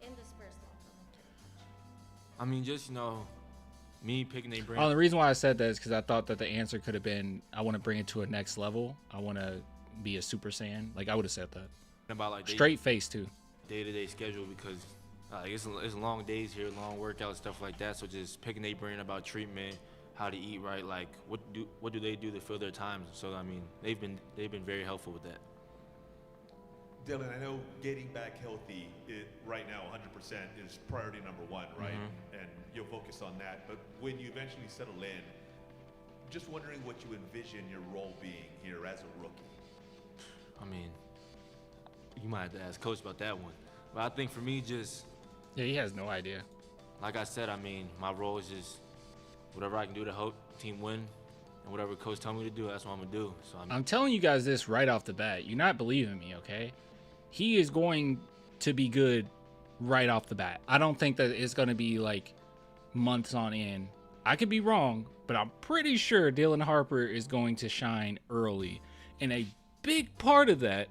in the Spurs locker room? I mean, just, me picking a brain. Oh, the reason why I said that is because I thought that the answer could have been, I want to bring it to a next level. I want to be a Super Saiyan. Like, I would have said that. About like straight face too. Day-to-day schedule because it's long days here, long workouts, stuff like that. So just picking their brain about treatment, how to eat right, like what do they do to fill their times. So I mean, they've been very helpful with that. Dylan, I know getting back healthy right now 100% is priority number one, right? Mm-hmm. And you'll focus on that. But when you eventually settle in, just wondering what you envision your role being here as a rookie. I mean, you might have to ask Coach about that one. But I think for me, just... Yeah, he has no idea. Like I said, I mean, my role is just whatever I can do to help the team win, and whatever coach tell me to do, that's what I'm gonna do. So I'm telling you guys this right off the bat. You're not believing me, okay? He is going to be good right off the bat. I don't think that it's going to be like months on end. I could be wrong, but I'm pretty sure Dylan Harper is going to shine early. And a big part of that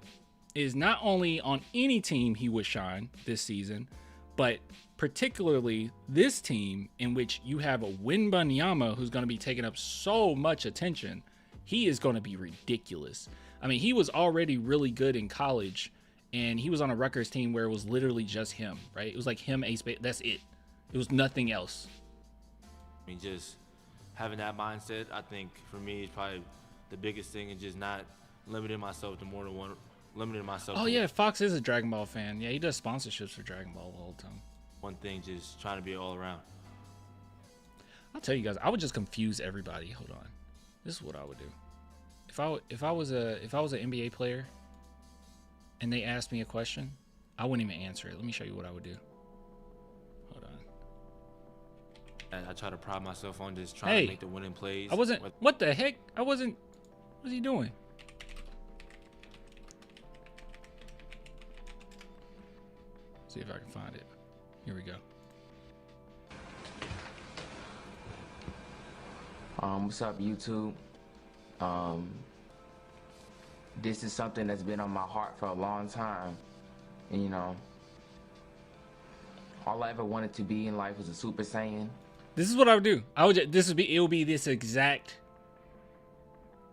is not only on any team he would shine this season, but particularly this team in which you have a Wembanyama who's going to be taking up so much attention. He is going to be ridiculous. I mean, he was already really good in college, and he was on a Rutgers team where it was literally just him, right? It was like him, Ace, that's it. It was nothing else. I mean, just having that mindset, I think for me is probably the biggest thing, and just not limiting myself to more than one. Limiting myself. Oh yeah, Fox is a Dragon Ball fan. Yeah, he does sponsorships for Dragon Ball all the time. One thing, just trying to be all around. I'll tell you guys, I would just confuse everybody. Hold on, this is what I would do. If I was an NBA player, and they asked me a question, I wouldn't even answer it. Let me show you what I would do. Hold on. I try to pride myself on just trying to make the winning plays. I wasn't. What the heck? I wasn't. What's he doing? See if I can find it. Here we go. What's up, YouTube? This is something that's been on my heart for a long time. And, you know, all I ever wanted to be in life was a Super Saiyan. This is what I would do. It would be this exact.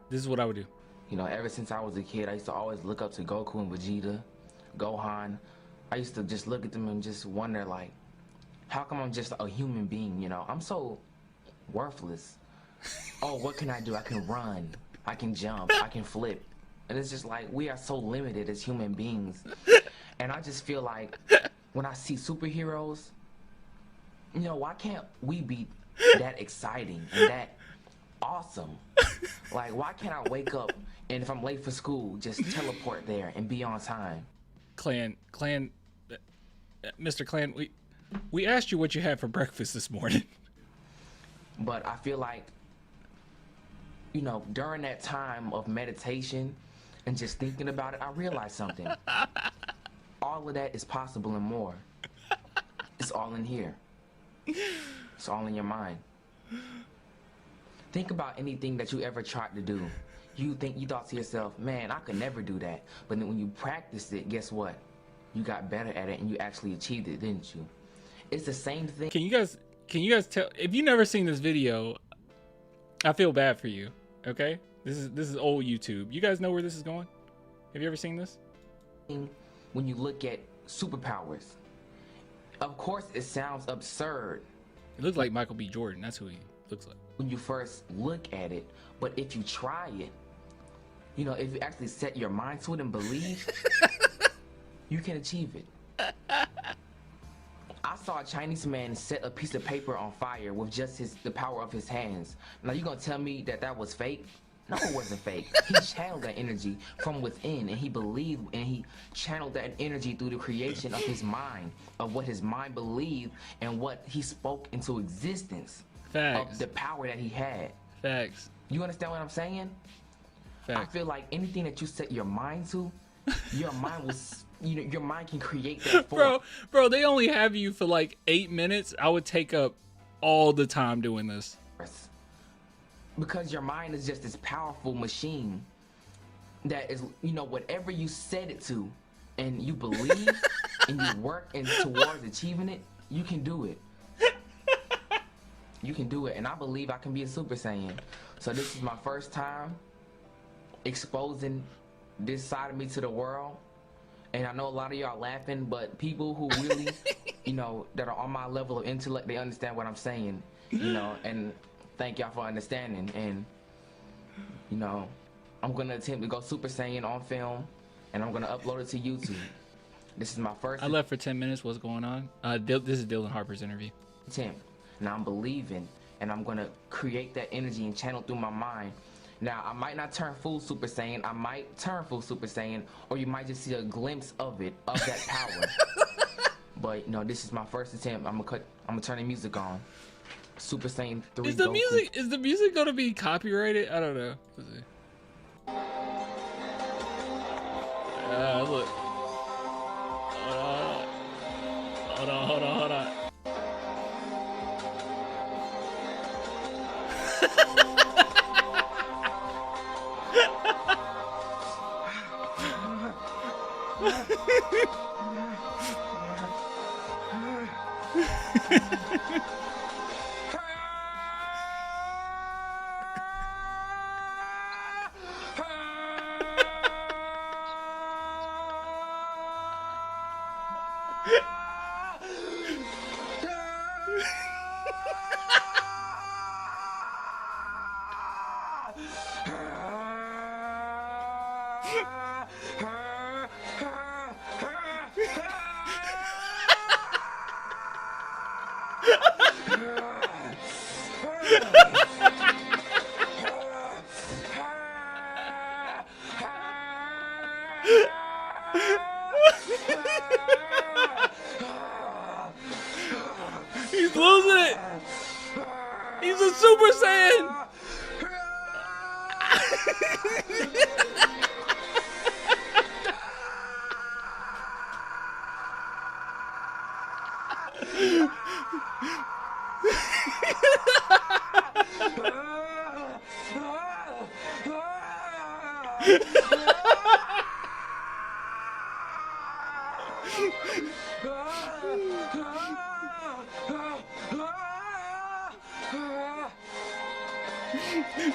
This is what I would do. You know, ever since I was a kid, I used to always look up to Goku and Vegeta, Gohan. I used to just look at them and just wonder, like, how come I'm just a human being, you know? I'm so worthless. Oh, what can I do? I can run. I can jump. I can flip. And it's just like, we are so limited as human beings. And I just feel like when I see superheroes, you know, why can't we be that exciting and that awesome? Like, why can't I wake up and if I'm late for school, just teleport there and be on time? Mr. Clan, we asked you what you had for breakfast this morning. But I feel like, you know, during that time of meditation and just thinking about it, I realized something. All of that is possible and more. It's all in here. It's all in your mind. Think about anything that you ever tried to do. You thought to yourself, man, I could never do that. But then when you practiced it, guess what? You got better at it and you actually achieved it, didn't you? It's the same thing. Can you guys tell, if you've never seen this video, I feel bad for you. Okay? This is old YouTube. You guys know where this is going? Have you ever seen this? When you look at superpowers, of course it sounds absurd. It looks like Michael B. Jordan. That's who he looks like. When you first look at it, but if you try it, you know, if you actually set your mind to it and believe, you can achieve it. I saw a Chinese man set a piece of paper on fire with just the power of his hands. Now you gonna tell me that was fake? No, it wasn't fake. He channeled that energy from within, and he believed, and he channeled that energy through the creation of his mind, of what his mind believed and what he spoke into existence. Facts. Of the power that he had. Facts. You understand what I'm saying? Facts. I feel like anything that you set your mind to, your mind was, you know, your mind can create that for. Bro, they only have you for like 8 minutes. I would take up all the time doing this. Because your mind is just this powerful machine that is, you know, whatever you set it to and you believe and you work towards achieving it, you can do it. You can do it, and I believe I can be a Super Saiyan. So this is my first time exposing this side of me to the world. And I know a lot of y'all laughing, but people who really, you know, that are on my level of intellect, they understand what I'm saying, you know, and thank y'all for understanding. And, you know, I'm going to attempt to go Super Saiyan on film, and I'm going to upload it to YouTube. This is my first. I left for 10 minutes. What's going on? This is Dylan Harper's interview. Attempt. Now I'm believing, and I'm going to create that energy and channel through my mind. Now, I might not turn full Super Saiyan. I might turn full Super Saiyan, or you might just see a glimpse of it, of that power. But, you know, this is my first attempt. I'm gonna turn the music on. Super Saiyan 3 Is the Goku. music gonna be copyrighted? I don't know. Let's see. Look. Hold on. He's losing it. He's a Super Saiyan.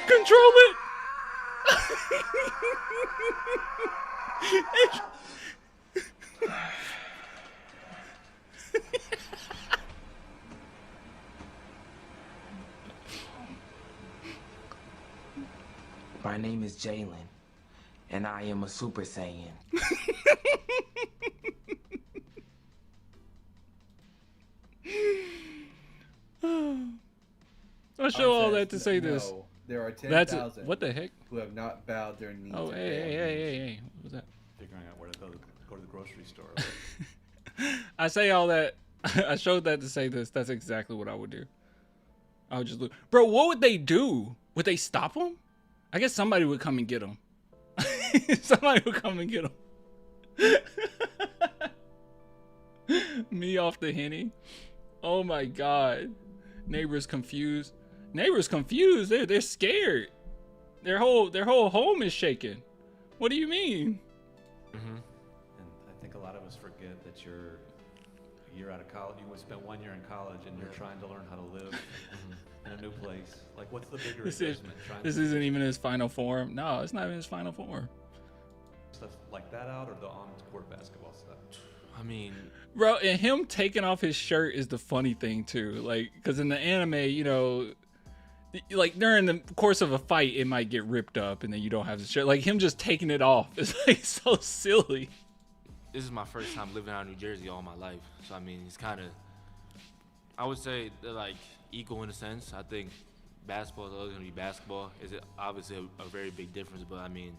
Control it. My name is Jalen, and I am a Super Saiyan. I show all that to say this. There are That's 10,000 what the heck? who have not bowed their knee Oh, to hey. What was that? Figuring out where to go to the grocery store. I say all that. I showed that to say this. That's exactly what I would do. I would just look. Bro, what would they do? Would they stop him? I guess somebody would come and get him. Somebody would come and get him. Me off the Henny. Oh my God. Neighbors confused. Neighbors confused. They're scared. Their whole home is shaking. What do you mean? And I think a lot of us forget that you're a year out of college. You spent 1 year in college, and you're trying to learn how to live in a new place. Like, what's the bigger adjustment? This isn't even his final form. No, it's not even his final form. Stuff like that out, or the on-court basketball stuff? I mean, bro, and him taking off his shirt is the funny thing too. Like, because in the anime, you know, like during the course of a fight, it might get ripped up, and then you don't have the shirt. Like him just taking it off is like so silly. This is my first time living out in New Jersey all my life, so I mean, it's kind of, I would say they're like equal in a sense. I think basketball is always gonna be basketball. Is it obviously a very big difference, but I mean,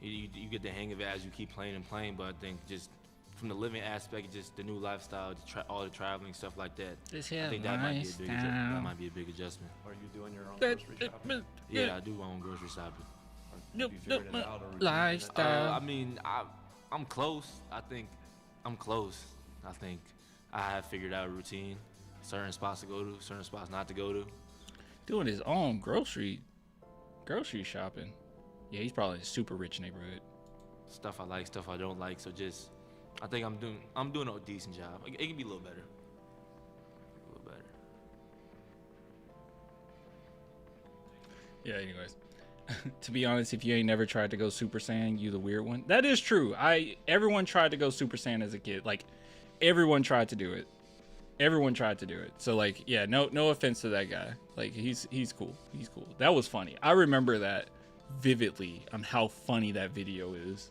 you get the hang of it as you keep playing and playing. But I think just from the living aspect, just the new lifestyle, all the traveling, stuff like that. I think that might be a big adjustment. Are you doing your own grocery shopping? Yeah, I do my own grocery shopping. Have you figured it out, or lifestyle. I mean, I'm close. I think I'm close. I think I have figured out a routine. Certain spots to go to, certain spots not to go to. Doing his own grocery shopping. Yeah, he's probably in a super rich neighborhood. Stuff I like, stuff I don't like. So just, I think I'm doing a decent job. It can be a little better. Yeah, anyways. To be honest, if you ain't never tried to go Super Saiyan, you the weird one. That is true. Everyone tried to go Super Saiyan as a kid. Like, everyone tried to do it. Everyone tried to do it. So like, yeah, no offense to that guy. Like, he's cool. He's cool. That was funny. I remember that vividly on how funny that video is.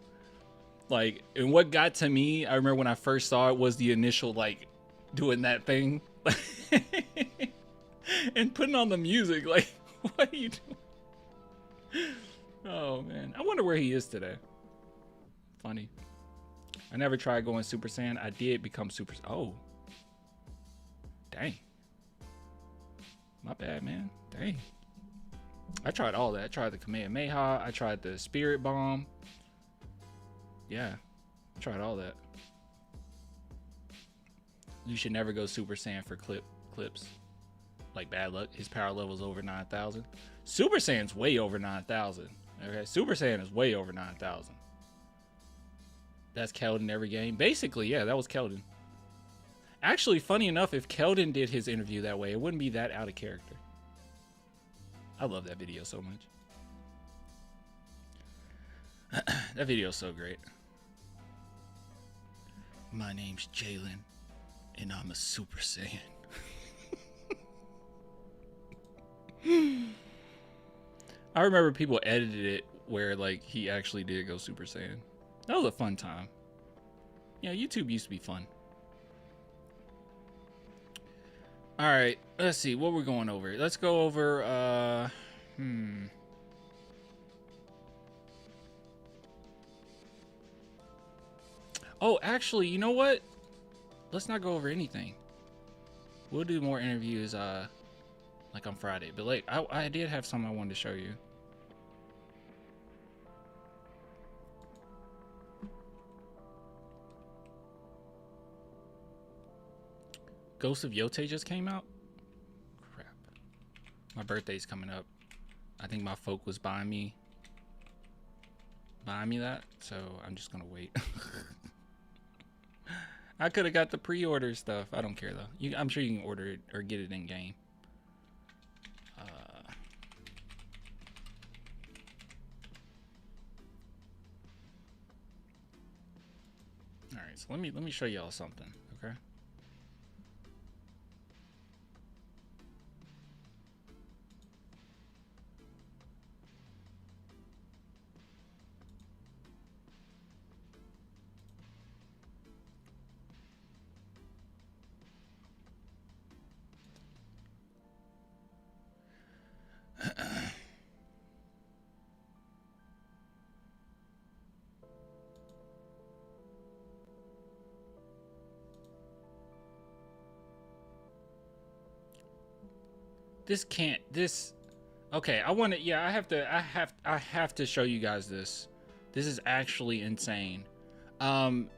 Like, and what got to me, I remember when I first saw it, was the initial like doing that thing and putting on the music. Like, what are you doing? Oh man, I wonder where he is today. Funny. I never tried going Super Saiyan. I did become Super. Oh, dang. My bad, man. Dang. I tried all that. I tried the Kamehameha. I tried the Spirit Bomb. Yeah. I tried all that. You should never go Super Saiyan for clips. Like, bad luck. His power level's over 9,000. Super Saiyan's way over 9,000. Okay? Super Saiyan is way over 9,000. That's Keldon every game. Basically, yeah, that was Keldon. Actually, funny enough, if Keldon did his interview that way, it wouldn't be that out of character. I love that video so much. That video is so great. My name's Jalen, and I'm a Super Saiyan. I remember people edited it where, like, he actually did go Super Saiyan. That was a fun time. Yeah, YouTube used to be fun. All right, let's see what we're going over. Let's go over, Oh, actually, you know what? Let's not go over anything. We'll do more interviews, like on Friday. But, like, I did have something I wanted to show you. Ghost of Yote just came out? Crap. My birthday's coming up. I think my folk was buying me that, so I'm just gonna wait. I could have got the pre-order stuff. I don't care though. I'm sure you can order it or get it in game. All right, so let me show y'all something, okay? Okay, I have to show you guys this. This is actually insane.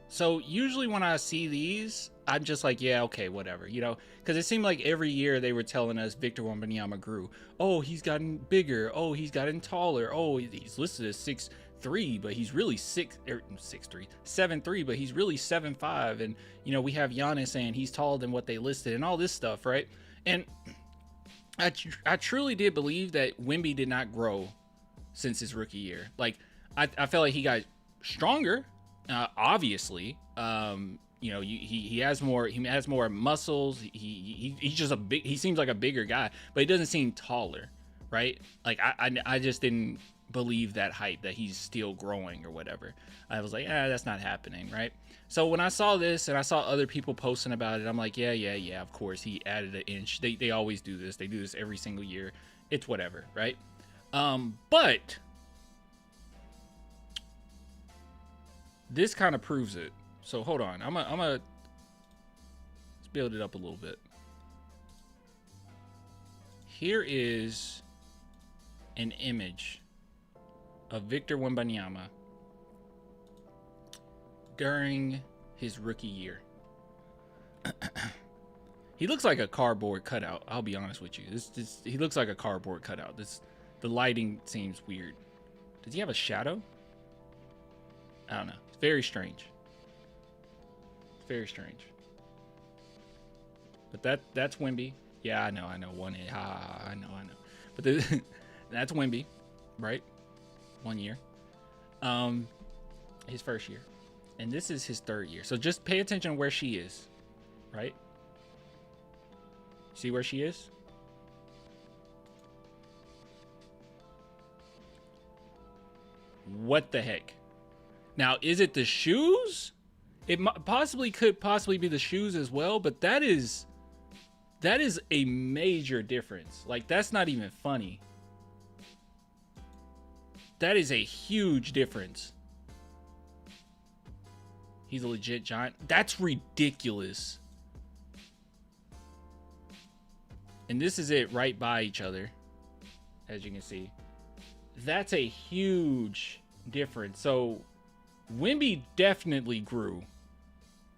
So usually when I see these, I'm just like, yeah, okay, whatever, you know, because it seemed like every year they were telling us Victor Wembanyama grew. Oh, he's gotten bigger. Oh, he's gotten taller. Oh, he's listed as 6'3", but he's really 7'3", but he's really 7'5". And, you know, we have Giannis saying he's taller than what they listed and all this stuff, right? And I truly did believe that Wemby did not grow since his rookie year. Like, I felt like he got stronger, obviously. You know, he has more muscles. He's just he seems like a bigger guy, but he doesn't seem taller, right? Like, I just didn't believe that hype that he's still growing or whatever. I was like, that's not happening, right? So when I saw this and I saw other people posting about it, I'm like, yeah, of course he added an inch. They always do this. They do this every single year. It's whatever, right? But this kind of proves it. So hold on. I'm gonna let's build it up a little bit. Here is an image of Victor Wembanyama during his rookie year. He looks like a cardboard cutout. I'll be honest with you. He looks like a cardboard cutout. The lighting seems weird. Does he have a shadow? I don't know. It's very strange. It's very strange. But that's Wemby. Yeah, I know. I know. I know. But that's Wemby, right? 1 year. His first year. And this is his third year. So just pay attention to where she is, right? See where she is? What the heck? Now, is it the shoes? It could possibly be the shoes as well, but that is a major difference. Like, that's not even funny. That is a huge difference. He's a legit giant. That's ridiculous. And this is it right by each other, as you can see. That's a huge difference. So Wemby definitely grew,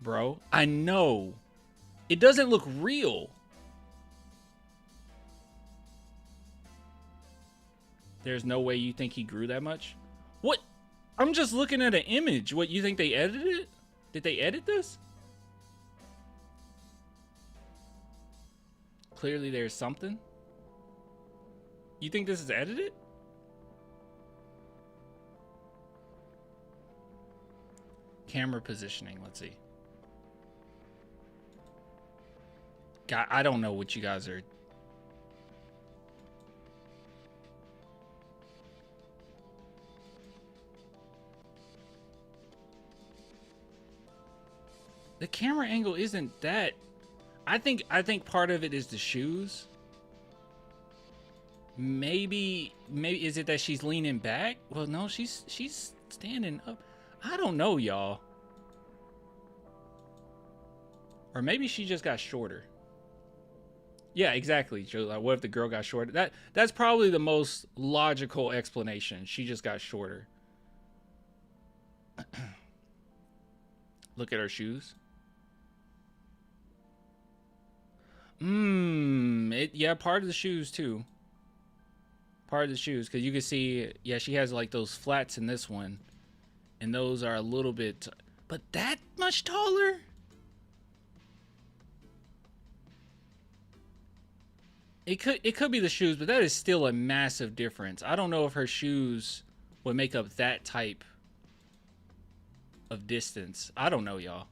bro. I know. It doesn't look real. There's no way you think he grew that much? What? I'm just looking at an image. What, you think they edited it? Did they edit this? Clearly there's something. You think this is edited? Camera positioning, let's see. God, I don't know what you guys are. The camera angle isn't that. I think part of it is the shoes. Maybe is it that she's leaning back? Well, no, she's standing up. I don't know, y'all. Or maybe she just got shorter. Yeah, exactly. Like, what if the girl got shorter? That's probably the most logical explanation. She just got shorter. Look at her shoes. Yeah, part of the shoes too. Part of the shoes, because you can see, yeah, she has like those flats in this one, and those are a little bit, but that much taller? It could be the shoes, but that is still a massive difference. I don't know if her shoes would make up that type of distance. I don't know, y'all.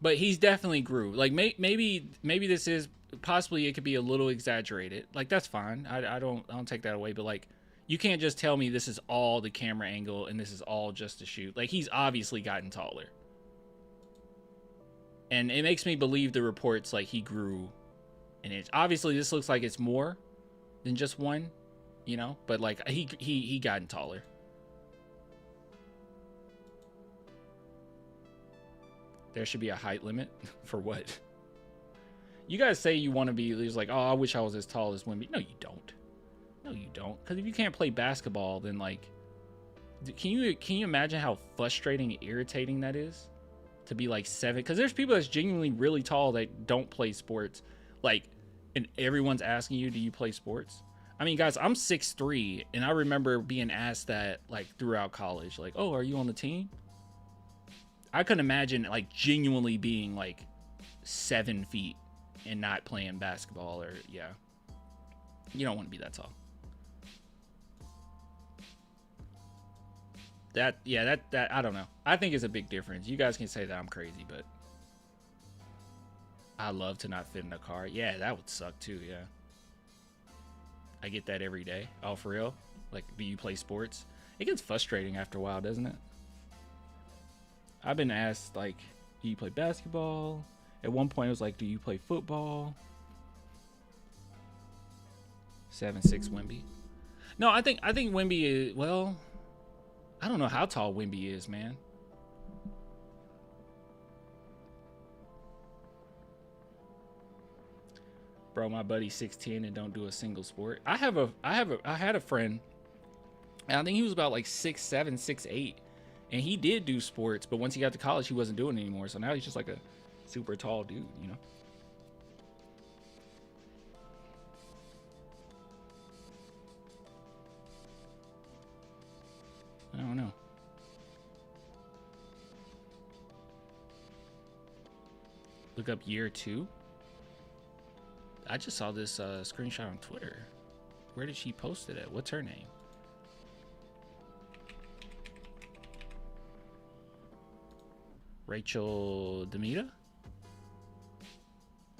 But he's definitely grew. Like maybe this is possibly, it could be a little exaggerated. Like that's fine. I don't take that away. But like, you can't just tell me this is all the camera angle and this is all just a shoot. Like he's obviously gotten taller. And it makes me believe the reports like he grew. And it's obviously this looks like it's more than just one, you know, but like he gotten taller. There should be a height limit for what? You guys say you want to be, there's like, oh, I wish I was as tall as Wemby. No, you don't. No, you don't. Because if you can't play basketball, then like, can you imagine how frustrating and irritating that is? To be like 7, because there's people that's genuinely really tall that don't play sports. Like, and everyone's asking you, do you play sports? I mean, guys, I'm 6'3", and I remember being asked that like throughout college. Like, oh, are you on the team? I couldn't imagine like genuinely being like 7 feet and not playing basketball, or yeah. You don't want to be that tall. That I don't know. I think it's a big difference. You guys can say that I'm crazy, but I love to not fit in a car. Yeah, that would suck too, yeah. I get that every day. Oh, for real? Like, do you play sports? It gets frustrating after a while, doesn't it? I've been asked, like, do you play basketball? At one point, it was like, do you play football? 7'6" Wemby. No, I think Wemby is, well, I don't know how tall Wemby is, man. Bro, my buddy's 6'10" and don't do a single sport. I had a friend, and I think he was about like 6'7", 6'8". And he did do sports, but once he got to college, he wasn't doing it anymore. So now he's just like a super tall dude, you know? I don't know. Look up year 2. I just saw this screenshot on Twitter. Where did she post it at? What's her name? Rachel Demita?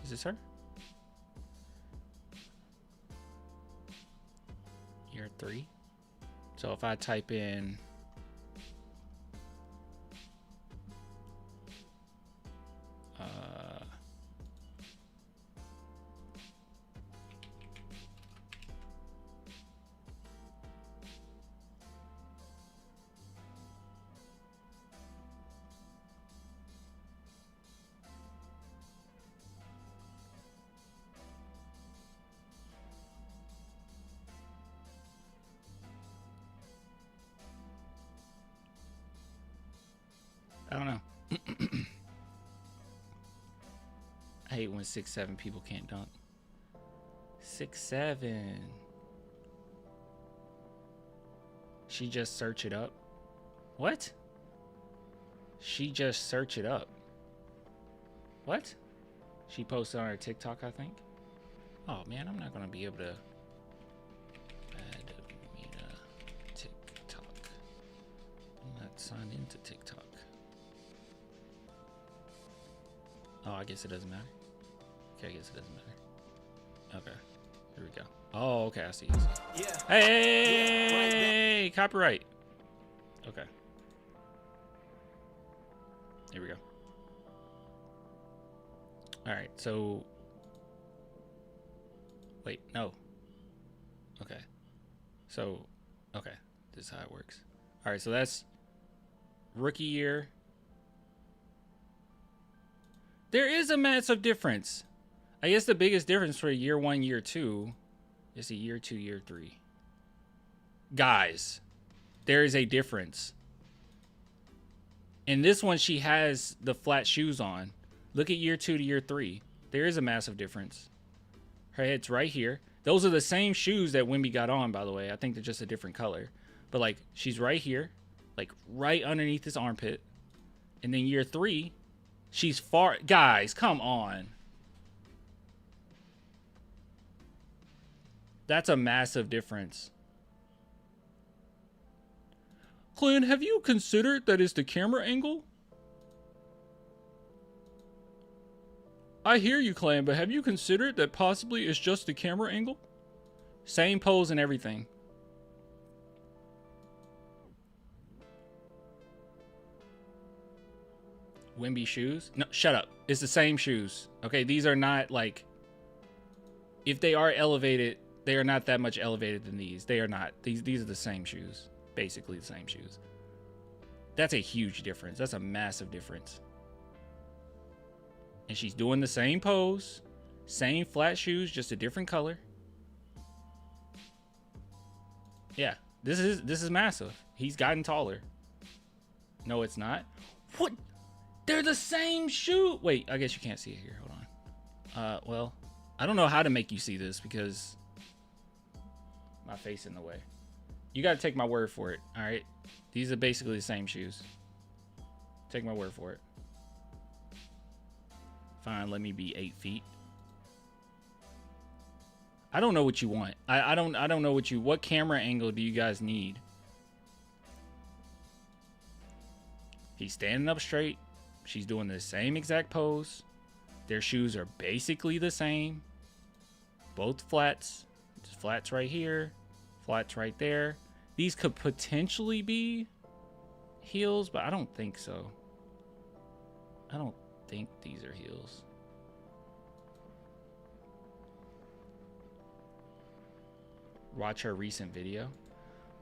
Is this her? Year 3. So if I type in I hate when 6'7" people can't dunk. 6'7". She just search it up. What? She just search it up. What? She posted on her TikTok, I think. Oh man, I'm not gonna be able to add me to TikTok. I'm not signed into TikTok. Oh, I guess it doesn't matter. Okay, I guess it doesn't matter. Okay, here we go. Oh, okay, I see. Yeah. Hey, copyright. Okay. Here we go. All right, so wait, no. Okay. So, okay, this is how it works. All right, so that's rookie year. There is a massive difference. I guess the biggest difference for year 1, year 2 is a year 2, year 3. Guys, there is a difference. In this one, she has the flat shoes on. Look at year 2 to year 3. There is a massive difference. Her head's right here. Those are the same shoes that Wemby got on, by the way. I think they're just a different color. But, like, she's right here. Like, right underneath his armpit. And then year 3, she's far... Guys, come on. That's a massive difference. Clint, have you considered that it's the camera angle? I hear you, Clan, but have you considered that possibly it's just the camera angle? Same pose and everything. Wemby shoes? No, shut up. It's the same shoes. Okay, these are not like... If they are elevated, they are not that much elevated than these. They are not. These are the same shoes. Basically the same shoes. That's a huge difference. That's a massive difference. And she's doing the same pose, same flat shoes, just a different color. Yeah, this is massive. He's gotten taller. No, it's not. What? They're the same shoe. Wait, I guess you can't see it here. Hold on. Well, I don't know how to make you see this because my face in the way. You got to take my word for it. All right. These are basically the same shoes. Take my word for it. Fine, let me be 8 feet. I don't know what you want. I don't know what camera angle do you guys need? He's standing up straight. She's doing the same exact pose. Their shoes are basically the same. Both flats. Just flats right here. Flats right there. These could potentially be heels, but I don't think so. I don't think these are heels. Watch her recent video.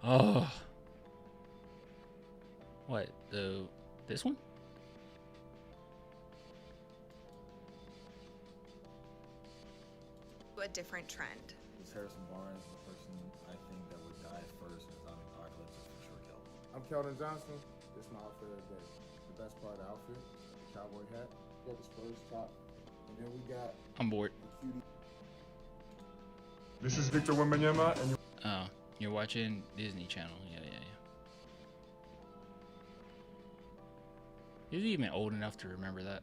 Oh. What? This one? A different trend. Is Harrison Barnes the person I think that would die first if I'm in Arklets is for sure killed? I'm Keldon Johnson. This is my outfit of the day. The best part of the outfit, the cowboy hat, got the Spurs top, and then we got I'm bored. This is Victor Wembanyama, and Oh, you're watching Disney Channel. Yeah. Is he even old enough to remember that?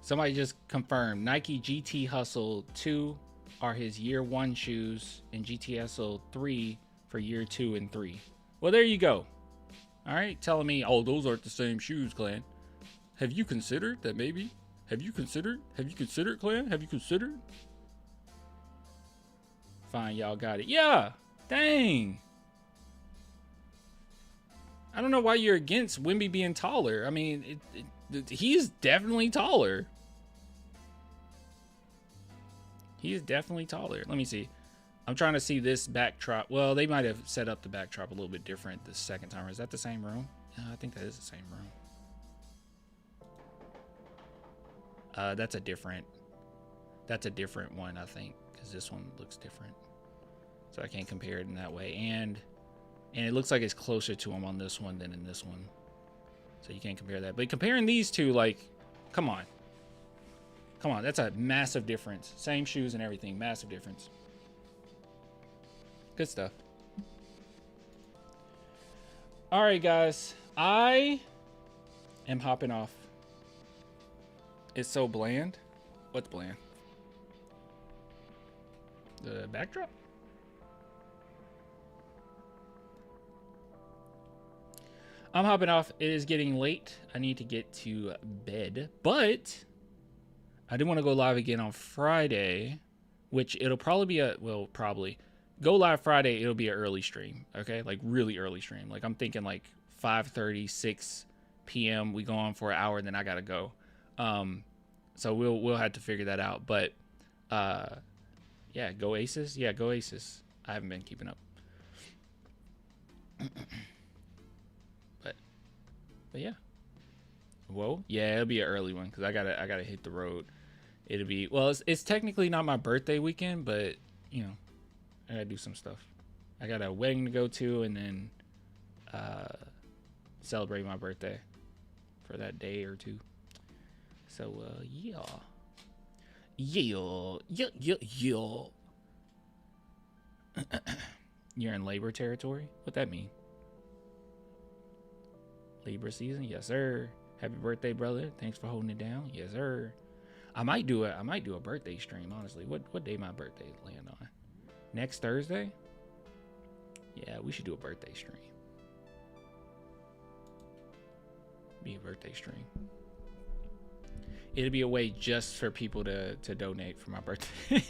Somebody just confirmed Nike GT Hustle 2 are his year 1 shoes and GT Hustle 3 for year 2 and 3. Well, there you go. All right, telling me, oh, those aren't the same shoes, Clan. Have you considered that maybe? Have you considered, Clan? Have you considered? Fine, y'all got it. Yeah, dang. I don't know why you're against Wemby being taller. I mean, he's definitely taller. He is definitely taller. Let me see. I'm trying to see this backdrop. Well, they might have set up the backdrop a little bit different the second time. Is that the same room? Yeah, I think that is the same room. That's a different one, I think, because this one looks different. so I can't compare it in that way. And it looks like it's closer to him on this one than in this one, so you can't compare that. But comparing these two, like, come on, that's a massive difference. Same shoes and everything, massive difference. Good stuff. All right, guys, I am hopping off. It's so bland. What's bland? The backdrop? I'm hopping off. It is getting late. I need to get to bed, but I do want to go live again on Friday, which it'll probably be probably go live Friday. It'll be an early stream. Okay. Like really early stream. Like I'm thinking like 5:30, 6 p.m. We go on for an hour and then I got to go. So we'll have to figure that out, but, yeah, go Aces. Yeah, go Aces. I haven't been keeping up. but yeah. Whoa. Yeah, it'll be an early one because I gotta hit the road. It'll be, well, it's technically not my birthday weekend, but you know, I gotta do some stuff. I got a wedding to go to and then celebrate my birthday for that day or two. So yeah. You're in labor territory? What that mean? Libra season? Yes, sir. Happy birthday, brother. Thanks for holding it down. Yes, sir. I might do a birthday stream, honestly. What day my birthday land on? Next Thursday? Yeah, we should do a birthday stream. Be a birthday stream. It'll be a way just for people to donate for my birthday.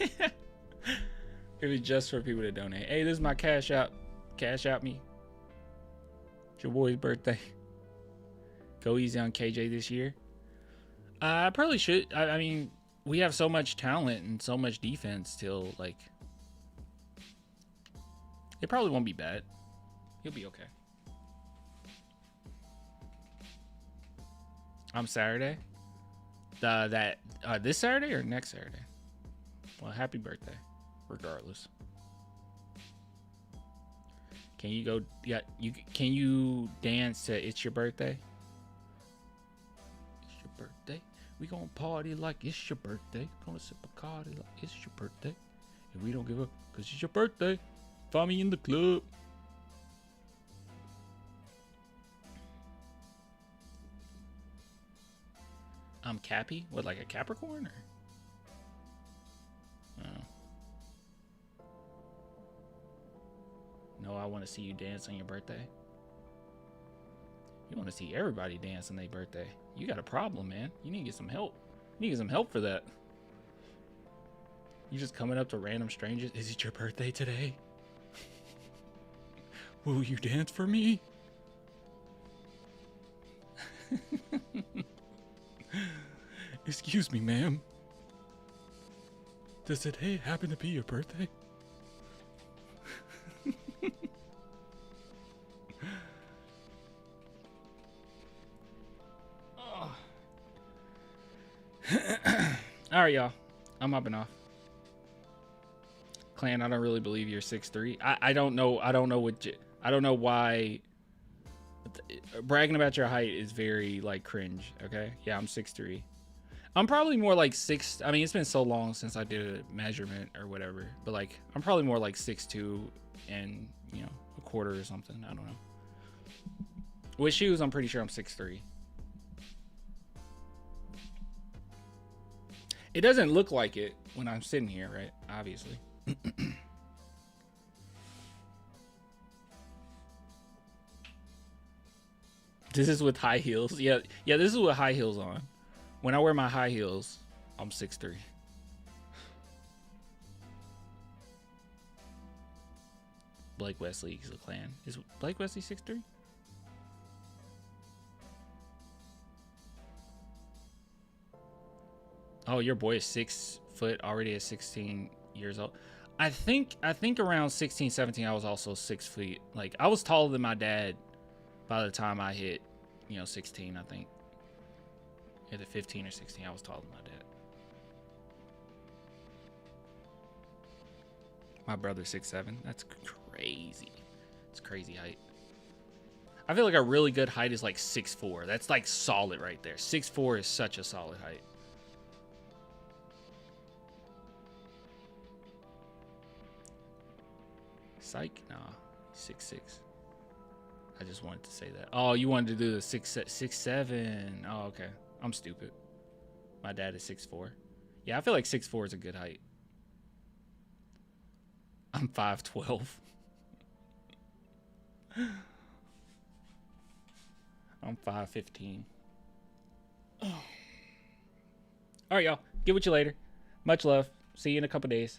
It'll be just for people to donate. Hey, this is my cash out. Cash out me. It's your boy's birthday. Go easy on KJ this year. I probably should. I mean, we have so much talent and so much defense till, like, it probably won't be bad. He'll be okay. Saturday? This Saturday or next Saturday? Well, happy birthday, regardless. Can you go? Yeah, can you dance to "It's Your Birthday"? It's your birthday. We gonna party like it's your birthday. Gonna sip a Bacardi like it's your birthday. And we don't give up cause it's your birthday. Find me in the club. I'm Cappy? What, like a Capricorn? Or? Oh. No, I want to see you dance on your birthday. You want to see everybody dance on their birthday. You got a problem, man. You need to get some help. You need to get some help for that. You just coming up to random strangers. Is it your birthday today? Will you dance for me? Excuse me, ma'am. Does today happen to be your birthday? Oh. All right, y'all. I'm hopping off. Clan, I don't really believe you're 6'3". I don't know. I don't know why. Bragging about your height is very, like, cringe. Okay. Yeah, I'm 6'3". I'm probably more like 6. I mean, it's been so long since I did a measurement or whatever, but like, I'm probably more like 6'2" and, you know, a quarter or something. I don't know. With shoes, I'm pretty sure I'm 6'3". It doesn't look like it when I'm sitting here, right? Obviously. This is with high heels. Yeah, this is with high heels on. When I wear my high heels, I'm 6'3". Blake Wesley is a clan. Is Blake Wesley 6'3"? Oh, your boy is 6 foot already at 16 years old. I think around 16, 17, I was also 6 feet. Like, I was taller than my dad by the time I hit, 16, I think. Either 15 or 16, I was taller than my dad. My brother's 6'7". That's crazy. It's crazy height. I feel like a really good height is like 6'4". That's like solid right there. 6'4" is such a solid height. Psych? Nah, 6'6". I just wanted to say that. Oh, you wanted to do the 6'7". Oh, okay. I'm stupid. My dad is 6'4". Yeah, I feel like 6'4" is a good height. I'm 5'12". I'm 5'15". All right, y'all. Get with you later. Much love. See you in a couple days.